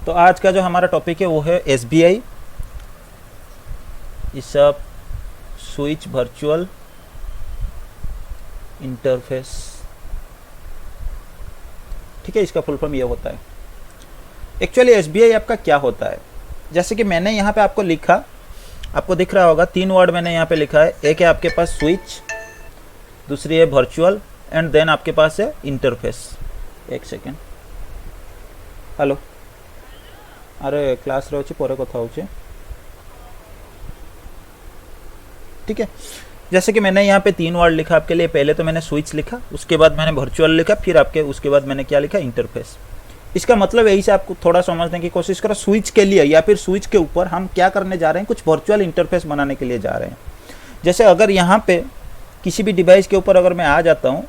तो आज का जो हमारा टॉपिक है वो है SBI सब स्विच वर्चुअल इंटरफेस। ठीक है, इसका फुल फॉर्म ये होता है। एक्चुअली SBI आपका क्या होता है, जैसे कि मैंने यहाँ पे आपको लिखा, आपको दिख रहा होगा 3 वर्ड मैंने यहाँ पे लिखा है। एक है आपके पास स्विच, दूसरी है वर्चुअल एंड देन आपके पास है इंटरफेस। एक सेकेंड, हेलो, अरे क्लास रे अच्छी पर कथा होचे। ठीक है, जैसे कि मैंने यहाँ पे 3 वर्ड लिखा आपके लिए। पहले तो मैंने स्विच लिखा, उसके बाद मैंने वर्चुअल लिखा, फिर आपके उसके बाद मैंने क्या लिखा, इंटरफेस। इसका मतलब यही से आपको थोड़ा समझने की कोशिश करो। स्विच के लिए या फिर स्विच के ऊपर हम क्या करने जा रहे हैं, कुछ वर्चुअल इंटरफेस बनाने के लिए जा रहे हैं। जैसे अगर यहाँ पे किसी भी डिवाइस के ऊपर अगर मैं आ जाता हूँ,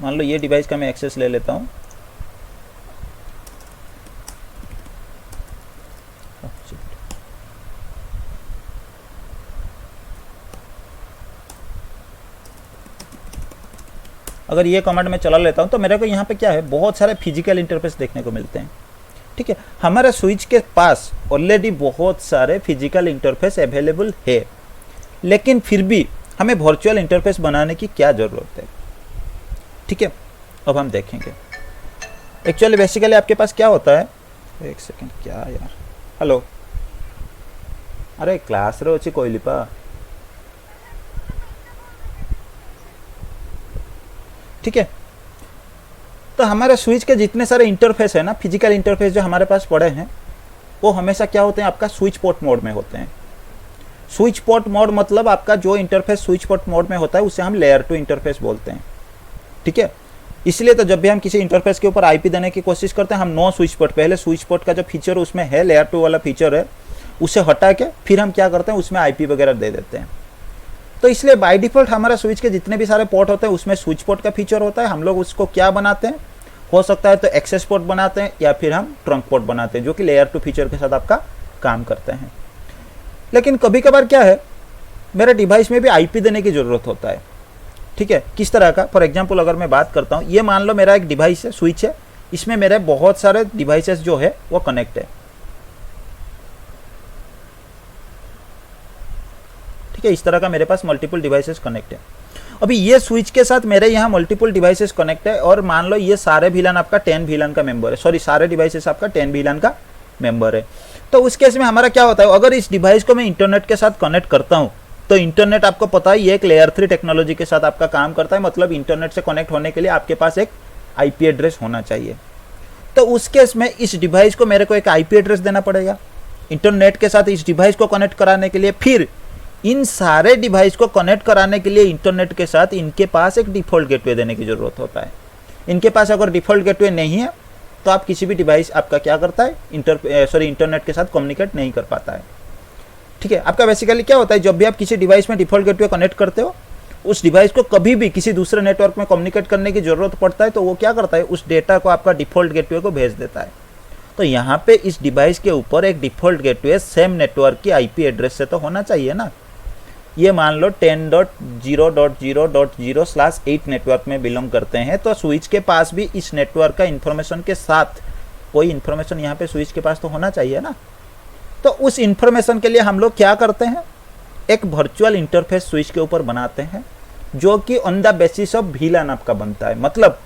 मान लो ये डिवाइस का मैं एक्सेस ले लेता हूँ। अगर ये कमांड में चला लेता हूँ तो मेरे को यहाँ पे क्या है, बहुत सारे फिजिकल इंटरफेस देखने को मिलते हैं। ठीक है, हमारे स्विच के पास ऑलरेडी बहुत सारे फिजिकल इंटरफेस अवेलेबल है, लेकिन फिर भी हमें वर्चुअल इंटरफेस बनाने की क्या ज़रूरत है। ठीक है, अब हम देखेंगे। एक्चुअली बेसिकली आपके पास क्या होता है, एक सेकेंड, क्या यार, हेलो, अरे क्लास रे अच्छी कोई लिपा। ठीक है, तो हमारे स्विच के जितने सारे इंटरफेस है ना, फिजिकल इंटरफेस जो हमारे पास पड़े हैं, वो हमेशा क्या होते हैं, आपका स्विच पोर्ट मोड में होते हैं। स्विच पोर्ट मोड मतलब आपका जो इंटरफेस स्विच पोर्ट मोड में होता है उसे हम लेयर 2 इंटरफेस बोलते हैं। ठीक है, इसलिए तो जब भी हम किसी इंटरफेस के ऊपर आईपी देने की कोशिश करते हैं, हम नो स्विच पोर्ट, पहले स्विच पोर्ट का जो फीचर उसमें है, लेयर 2 वाला फीचर है, उसे हटा के फिर हम क्या करते हैं, उसमें आईपी वगैरह दे देते हैं। तो इसलिए बाय डिफॉल्ट हमारा स्विच के जितने भी सारे पोर्ट होते हैं उसमें स्विच पोर्ट का फीचर होता है। हम लोग उसको क्या बनाते हैं, हो सकता है तो एक्सेस पोर्ट बनाते हैं या फिर हम ट्रंक पोर्ट बनाते हैं, जो कि लेयर 2 फीचर के साथ आपका काम करते हैं। लेकिन कभी कभार क्या है, मेरे डिवाइस में भी आईपी देने की ज़रूरत होता है। ठीक है, किस तरह का, फॉर एग्जाम्पल अगर मैं बात करता हूँ, ये मान लो मेरा एक डिवाइस है, स्विच है, इसमें मेरे बहुत सारे डिवाइसेस जो है वो कनेक्ट है। ठीक है, इस तरह का मेरे पास मल्टीपल डिवाइसेस कनेक्ट है। अभी ये स्विच के साथ मेरे यहाँ मल्टीपल डिवाइसेस कनेक्ट है, और मान लो ये सारे VLAN आपका 10 VLAN का मेंबर है, सॉरी सारे डिवाइसेस आपका 10 VLAN का मेंबर है। तो उस केस में हमारा क्या होता है, अगर इस डिवाइस को मैं इंटरनेट के साथ कनेक्ट करता हूँ, तो इंटरनेट आपको पता है ये एक लेयर 3 टेक्नोलॉजी के साथ आपका काम करता है। मतलब इंटरनेट से कनेक्ट होने के लिए आपके पास एक IP एड्रेस होना चाहिए। तो उस केस में इस डिवाइस को मेरे को एक IP एड्रेस देना पड़ेगा इंटरनेट के साथ इस डिवाइस को कनेक्ट कराने के लिए। फिर इन सारे डिवाइस को कनेक्ट कराने के लिए इंटरनेट के साथ इनके पास एक डिफ़ॉल्ट गेटवे देने की ज़रूरत होता है। इनके पास अगर डिफ़ॉल्ट गेटवे नहीं है तो आप किसी भी डिवाइस आपका क्या करता है, इंटरनेट के साथ कम्युनिकेट नहीं कर पाता है। ठीक है, आपका बेसिकली क्या होता है, जब भी आप किसी डिवाइस में डिफ़ॉल्ट गेटवे कनेक्ट करते हो, उस डिवाइस को कभी भी किसी दूसरे नेटवर्क में कम्युनिकेट करने की ज़रूरत पड़ता है तो वो क्या करता है, उस डेटा को आपका डिफ़ॉल्ट गेटवे को भेज देता है। तो यहाँ पे इस डिवाइस के ऊपर एक डिफ़ॉल्ट गेटवे सेम नेटवर्क की IP एड्रेस से तो होना चाहिए ना। ये मान लो 10.0.0.0/8 नेटवर्क में बिलोंग करते हैं, तो स्विच के पास भी इस नेटवर्क का इंफॉर्मेशन के साथ कोई इंफॉर्मेशन यहाँ पे स्विच के पास तो होना चाहिए ना। तो उस इंफॉर्मेशन के लिए हम लोग क्या करते हैं, एक वर्चुअल इंटरफेस स्विच के ऊपर बनाते हैं, जो कि on the basis of VLAN आपका बनता है। मतलब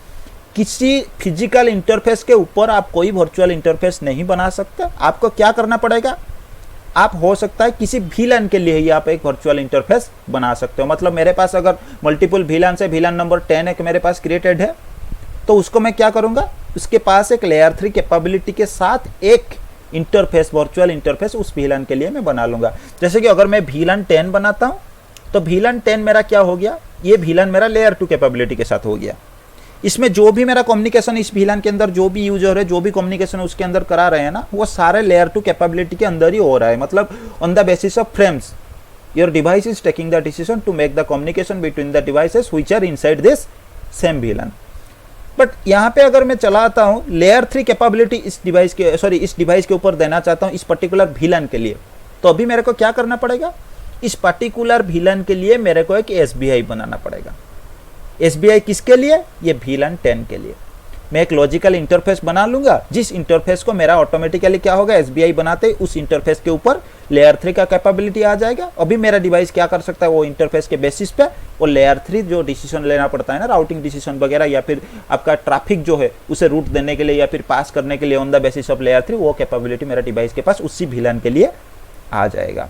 किसी फिजिकल इंटरफेस के ऊपर आप कोई वर्चुअल इंटरफेस नहीं बना सकते। आपको क्या करना पड़ेगा, आप हो सकता है किसी VLAN के लिए ही आप एक वर्चुअल इंटरफेस बना सकते हो। मतलब मेरे पास अगर मल्टीपल VLAN से VLAN नंबर 10 एक मेरे पास क्रिएटेड है, तो उसको मैं क्या करूंगा, उसके पास एक लेयर 3 कैपेबिलिटी के साथ एक इंटरफेस, वर्चुअल इंटरफेस उस VLAN के लिए मैं बना लूंगा। जैसे कि अगर मैं VLAN 10 बनाता हूं, तो VLAN 10 मेरा क्या हो गया, ये VLAN मेरा लेयर 2 कैपेबिलिटी के साथ हो गया। इसमें जो भी मेरा कम्युनिकेशन इस VLAN के अंदर, जो भी यूजर है, जो भी कम्युनिकेशन उसके अंदर करा रहे हैं ना, वो सारे लेयर 2 कैपेबिलिटी के अंदर ही हो रहा है। मतलब on the basis of frames your device is taking the decision to make the communication between the devices which are inside this same VLAN। But यहाँ पे अगर मैं चलाता हूँ लेयर 3 कैपेबिलिटी इस डिवाइस के ऊपर देना चाहता हूँ इस पर्टिकुलर VLAN के लिए, तो अभी मेरे को क्या करना पड़ेगा, इस पर्टिकुलर VLAN के लिए मेरे को एक SBI बनाना पड़ेगा। SBI किसके लिए, ये VLAN 10 के लिए। मैं एक लॉजिकल इंटरफेस बना लूंगा, जिस इंटरफेस को मेरा ऑटोमेटिकली क्या होगा, एसबीआई बनाते ही उस इंटरफेस के ऊपर लेयर 3 का कैपेबिलिटी आ जाएगा। अभी मेरा डिवाइस क्या कर सकता है, वो इंटरफेस के बेसिस पे वो लेयर 3 जो डिसीजन लेना पड़ता है ना, राउटिंग डिसीजन वगैरह, या फिर आपका ट्रैफिक जो है उसे रूट देने के लिए या फिर पास करने के लिए on the basis of layer 3, वो कैपेबिलिटी मेरा डिवाइस के पास उसी VLAN के लिए आ जाएगा।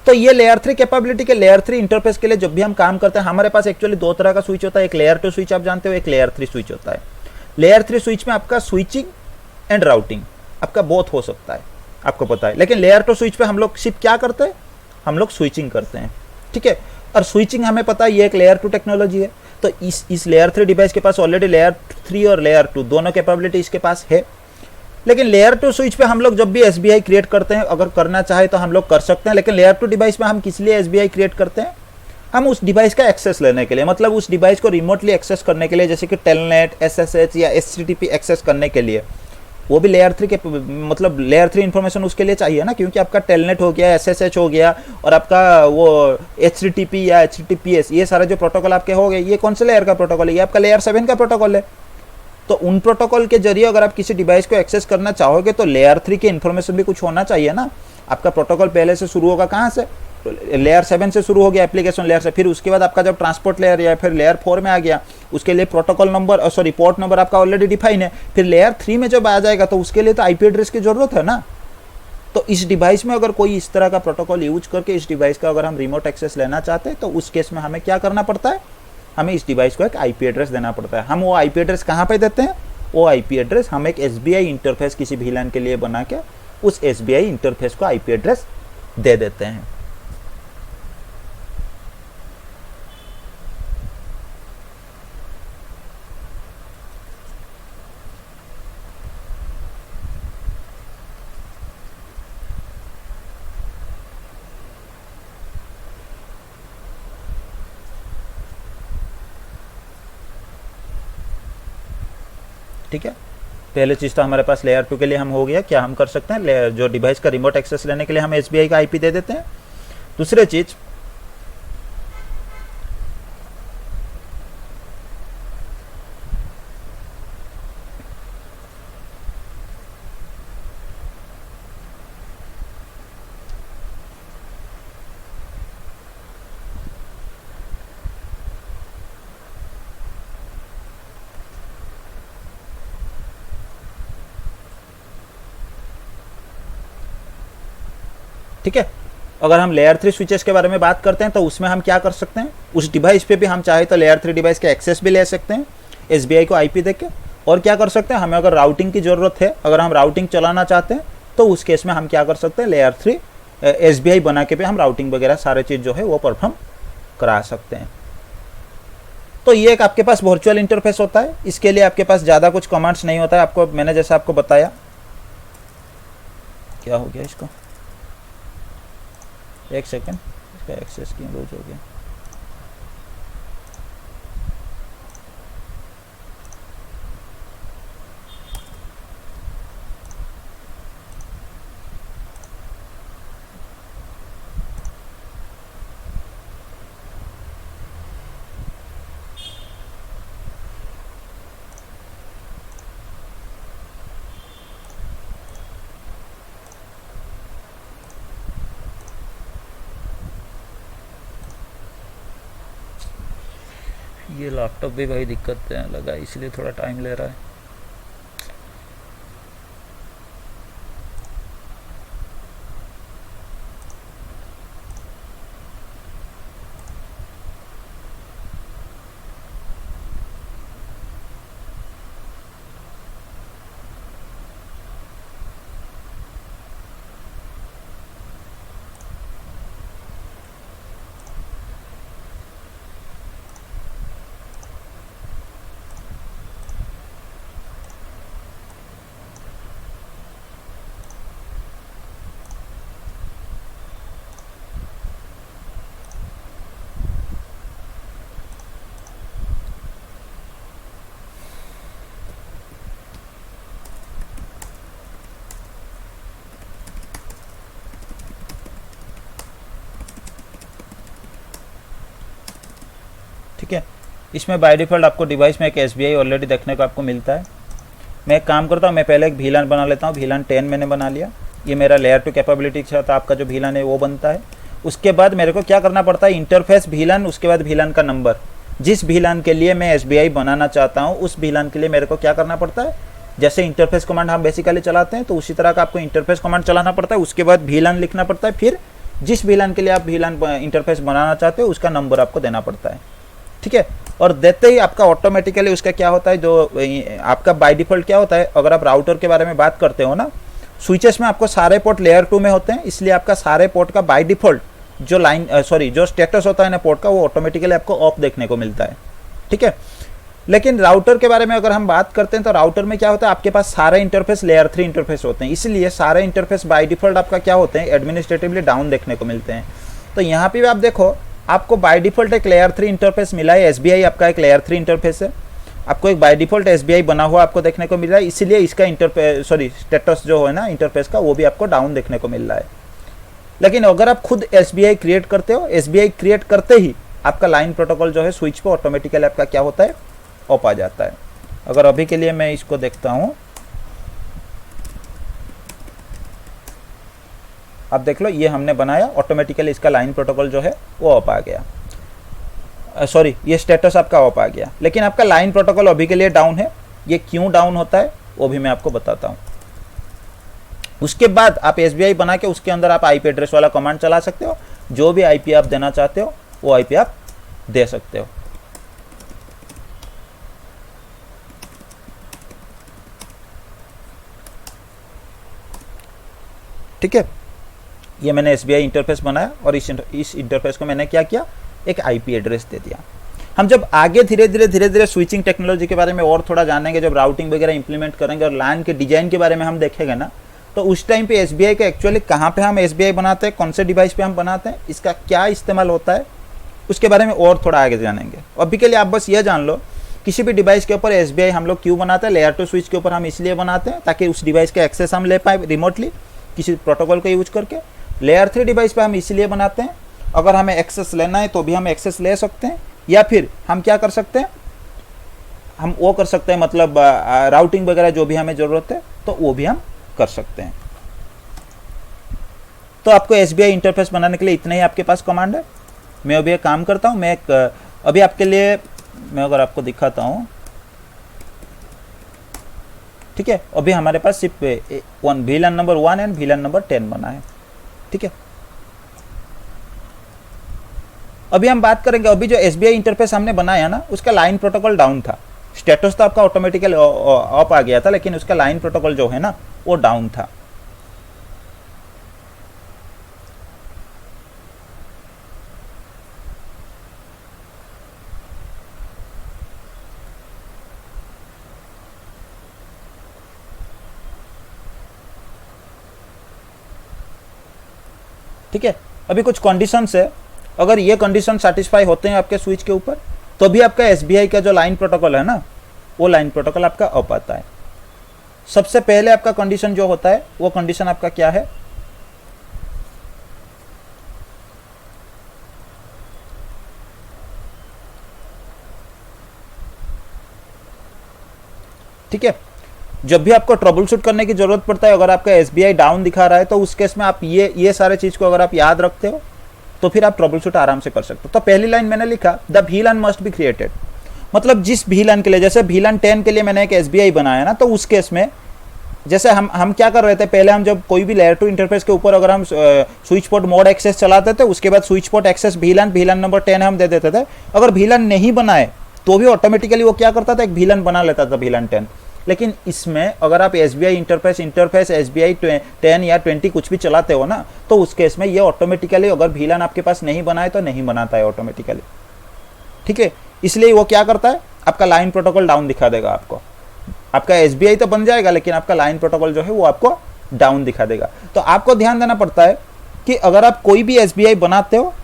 तो ये लेयर 3 कैपेबिलिटी के लेयर 3 इंटरफेस के लिए जब भी हम काम करते हैं, हमारे पास एक्चुअली दो तरह का स्विच होता है, एक लेयर 2 स्विच आप जानते हो, एक लेयर 3 स्विच होता है। लेयर 3 स्विच में आपका स्विचिंग एंड राउटिंग आपका बहुत हो सकता है, आपको पता है, लेकिन लेयर 2 स्विच पे हम लोग सिर्फ क्या करते हैं, हम लोग स्विचिंग करते हैं, ठीक है। और स्विचिंग हमें पता है ये एक लेयर 2 टेक्नोलॉजी है। तो इस लेयर 3 डिवाइस के पास ऑलरेडी लेयर 3 और लेयर 2 दोनों कैपेबिलिटी इसके पास है। लेकिन लेयर 2 स्विच पे हम लोग जब भी एसबीआई क्रिएट करते हैं, अगर करना चाहे तो हम लोग कर सकते हैं, लेकिन लेयर 2 डिवाइस में हम किस लिए एसबीआई क्रिएट करते हैं, हम उस डिवाइस का एक्सेस लेने के लिए, मतलब उस डिवाइस को रिमोटली एक्सेस करने के लिए, जैसे कि टेलनेट, एसएसएच या एचटीटीपी एक्सेस करने के लिए। वो भी लेयर 3 के मतलब लेयर 3 इंफॉर्मेशन उसके लिए चाहिए ना, क्योंकि आपका टेलनेट हो गया, एसएसएच हो गया, और आपका वो एचटीटीपी या एचटीटीपीएस, ये सारे जो प्रोटोकॉल आपके हो गए, ये कौन से लेयर का प्रोटोकॉल है, ये आपका लेयर 7 का प्रोटोकॉल है। तो उन प्रोटोकॉल के जरिए अगर आप किसी डिवाइस को एक्सेस करना चाहोगे तो लेयर 3 के इन्फॉर्मेशन भी कुछ होना चाहिए ना। आपका प्रोटोकॉल पहले से शुरू होगा कहाँ से, तो लेयर 7 से शुरू हो गया, एप्लीकेशन लेयर से, फिर उसके बाद आपका जब ट्रांसपोर्ट लेयर या फिर लेयर 4 में आ गया, उसके लिए protocol number sorry port number आपका ऑलरेडी डिफाइन है। फिर लेयर 3 में जब आ जाएगा तो उसके लिए तो आईपी एड्रेस की जरूरत है ना। तो इस डिवाइस में अगर कोई इस तरह का प्रोटोकॉल यूज करके इस डिवाइस का अगर हम रिमोट एक्सेस लेना चाहते हैं, तो उस केस में हमें क्या करना पड़ता है, हमें इस डिवाइस को एक आईपी एड्रेस देना पड़ता है। हम वो आईपी एड्रेस कहाँ पे देते हैं, वो आईपी एड्रेस हम एक एसबीआई इंटरफेस किसी VLAN के लिए बना के उस एसबीआई इंटरफेस को आईपी एड्रेस दे देते हैं। ठीक है, पहले चीज़ तो हमारे पास लेयर 2 के लिए हम हो गया, क्या हम कर सकते हैं, जो डिवाइस का रिमोट एक्सेस लेने के लिए हम एसबीआई का आईपी दे देते हैं। दूसरी चीज़, ठीक है, अगर हम लेयर 3 स्विचेस के बारे में बात करते हैं तो उसमें हम क्या कर सकते हैं, उस डिवाइस पे भी हम चाहे तो लेयर 3 डिवाइस के एक्सेस भी ले सकते हैं एसबीआई को आईपी देके। और क्या कर सकते हैं, हमें अगर राउटिंग की ज़रूरत है, अगर हम राउटिंग चलाना चाहते हैं, तो उस केस में हम क्या कर सकते हैं, लेयर 3 एसबीआई बना के भी हम राउटिंग वगैरह सारे चीज़ जो है वो परफॉर्म करा सकते हैं। तो ये एक आपके पास वर्चुअल इंटरफेस होता है, इसके लिए आपके पास ज़्यादा कुछ कमांड्स नहीं होता है। आपको मैंने जैसा आपको बताया, क्या हो गया इसको, एक सेकेंड, इसका एक्सेस क्यों लूज हो गया। ये लैपटॉप भी भाई दिक्कत लगा, इसलिए थोड़ा टाइम ले रहा है। इसमें बाय डिफ़ॉल्ट आपको डिवाइस में एक SBI ऑलरेडी देखने को आपको मिलता है। मैं एक काम करता हूँ, मैं पहले एक VLAN बना लेता हूँ। VLAN 10 मैंने बना लिया। ये मेरा लेयर 2 कैपेबिलिटी के साथ आपका जो VLAN है वो बनता है। उसके बाद मेरे को क्या करना पड़ता है, इंटरफेस VLAN, उसके बाद VLAN का नंबर। जिस VLAN के लिए मैं SBI बनाना चाहता हूँ उस VLAN के लिए मेरे को क्या करना पड़ता है, जैसे इंटरफेस कमांड हम बेसिकली चलाते हैं तो उसी तरह का आपको इंटरफेस कमांड चलाना पड़ता है। उसके बाद VLAN लिखना पड़ता है, फिर जिस VLAN के लिए आप VLAN इंटरफेस बनाना चाहते हो उसका नंबर आपको देना पड़ता है। ठीक है, और देते ही आपका ऑटोमेटिकली उसका क्या होता है, जो आपका बाय डिफ़ॉल्ट क्या होता है, अगर आप राउटर के बारे में बात करते हो ना, स्विचेस में आपको सारे पोर्ट लेयर 2 में होते हैं, इसलिए आपका सारे पोर्ट का बाय डिफ़ॉल्ट जो जो स्टेटस होता है ना पोर्ट का, वो ऑटोमेटिकली आपको ऑफ देखने को मिलता है। ठीक है, लेकिन राउटर के बारे में अगर हम बात करते हैं तो राउटर में क्या होता है, आपके पास सारे इंटरफेस लेयर 3 इंटरफेस होते हैं, इसलिए सारे इंटरफेस बाय डिफ़ॉल्ट आपका क्या होते हैं, एडमिनिस्ट्रेटिवली डाउन देखने को मिलते हैं। तो यहाँ पे भी आप देखो, आपको बाय डिफ़ॉल्ट एक लेयर 3 इंटरफेस मिला है। SBI आपका एक लेयर 3 इंटरफेस है, आपको एक बाय डिफ़ॉल्ट SBI बना हुआ आपको देखने को मिल रहा है, इसलिए इसका स्टेटस जो है ना इंटरफेस का, वो भी आपको डाउन देखने को मिल रहा है। लेकिन अगर आप खुद SBI क्रिएट करते हो, SBI क्रिएट करते ही आपका लाइन प्रोटोकॉल जो है स्विच पे ऑटोमेटिकली आपका क्या होता है, ऑफ आ जाता है। अगर अभी के लिए मैं इसको देखता हूँ, आप देख लो, ये हमने बनाया, ऑटोमेटिकली इसका लाइन प्रोटोकॉल जो है वो ऑफ आ गया। ये स्टेटस आपका ऑफ आ गया, लेकिन आपका लाइन प्रोटोकॉल अभी के लिए डाउन है। ये क्यों डाउन होता है वो भी मैं आपको बताता हूँ। उसके बाद आप SBI बना के उसके अंदर आप IP एड्रेस वाला कमांड चला सकते हो, जो भी IP आप देना चाहते हो वो IP आप दे सकते हो। ठीक है, ये मैंने SBI इंटरफेस बनाया और इस इंटरफेस को मैंने क्या किया, एक IP एड्रेस दे दिया। हम जब आगे धीरे धीरे स्विचिंग टेक्नोलॉजी के बारे में और थोड़ा जानेंगे, जब राउटिंग वगैरह इंप्लीमेंट करेंगे और LAN के डिजाइन के बारे में हम देखेंगे ना, तो उस टाइम पे SBI का एक्चुअली कहाँ पे हम SBI बनाते हैं, कौन से डिवाइस पे हम बनाते हैं, इसका क्या इस्तेमाल होता है, उसके बारे में और थोड़ा आगे जानेंगे। अभी के लिए आप बस ये जान लो, किसी भी डिवाइस के ऊपर SBI हम लोग क्यों बनाते हैं, लेयर 2 स्विच के ऊपर हम इसलिए बनाते हैं ताकि उस डिवाइस का एक्सेस हम ले पाए रिमोटली किसी प्रोटोकॉल का यूज करके। लेयर 3 डिवाइस पे हम इसलिए बनाते हैं, अगर हमें एक्सेस लेना है तो भी हम एक्सेस ले सकते हैं, या फिर हम क्या कर सकते हैं, हम वो कर सकते हैं, मतलब राउटिंग वगैरह जो भी हमें ज़रूरत है तो वो भी हम कर सकते हैं। तो आपको SBI इंटरफेस बनाने के लिए इतना ही आपके पास कमांड है। मैं अभी एक काम करता हूँ, मैं अभी आपके लिए मैं अगर आपको दिखाता हूँ। ठीक है, अभी हमारे पास सिर्फ VLAN number 1 and VLAN number 10 बना है। ठीक है, अभी हम बात करेंगे, अभी जो SBI इंटरफेस हमने बनाया ना, उसका लाइन प्रोटोकॉल डाउन था। स्टेटस तो आपका ऑटोमेटिकली ऑफ आ गया था, लेकिन उसका लाइन प्रोटोकॉल जो है ना वो डाउन था। ठीक है, अभी कुछ कंडीशंस है, अगर ये कंडीशन सेटिस्फाई होते हैं आपके स्विच के ऊपर, तो भी आपका SBI का जो लाइन प्रोटोकॉल है ना, वो लाइन प्रोटोकॉल आपका अप आता है। सबसे पहले आपका कंडीशन जो होता है, वो कंडीशन आपका क्या है, ठीक है, जब भी आपको ट्रबल शूट करने की जरूरत पड़ता है, अगर आपका SBI डाउन दिखा रहा है, तो उस केस में आप ये सारे चीज को अगर आप याद रखते हो तो फिर आप ट्रबल शूट आराम से कर सकते हो। तो पहली लाइन मैंने लिखा, the VLAN must be created, मतलब जिस VLAN के लिए, जैसे VLAN 10 के लिए मैंने एक SBI बनाया ना, तो उस केस में जैसे हम क्या कर रहे थे, पहले हम जब कोई भी लेयर 2 इंटरफेस के ऊपर अगर हम स्विच पोर्ट मोड एक्सेस चलाते थे, उसके बाद switch port access VLAN number 10 हम दे देते थे। अगर VLAN नहीं बनाए तो भी ऑटोमेटिकली वो क्या करता था, एक VLAN बना लेता था VLAN 10। लेकिन इसमें अगर आप SBI इंटरफेस SBI 10 या 20 कुछ भी चलाते हो ना, तो उस केस में ये ऑटोमेटिकली अगर VLAN आपके पास नहीं बनाए तो नहीं बनाता है ऑटोमेटिकली। ठीक है, इसलिए वो क्या करता है, आपका लाइन प्रोटोकॉल डाउन दिखा देगा आपको। आपका SBI तो बन जाएगा, लेकिन आपका लाइन प्रोटोकॉल जो है वो आपको डाउन दिखा देगा। तो आपको ध्यान देना पड़ता है कि अगर आप कोई भी SBI बनाते हो,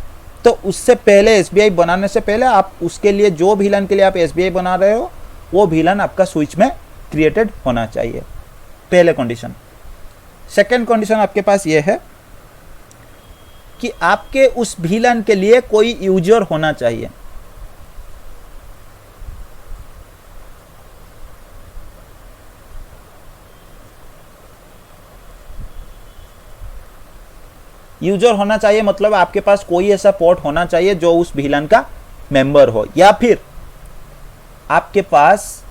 तो उससे पहले, SBI बनाने से पहले आप उसके लिए जो VLAN के लिए आप SBI बना रहे हो, वो VLAN आपका स्विच में क्रिएटेड होना चाहिए, पहले कंडीशन। सेकंड कंडीशन आपके पास ये है कि आपके उस VLAN के लिए कोई यूजर होना चाहिए। यूजर होना चाहिए मतलब आपके पास कोई ऐसा पोर्ट होना चाहिए जो उस VLAN का मेंबर हो, या फिर आपके पास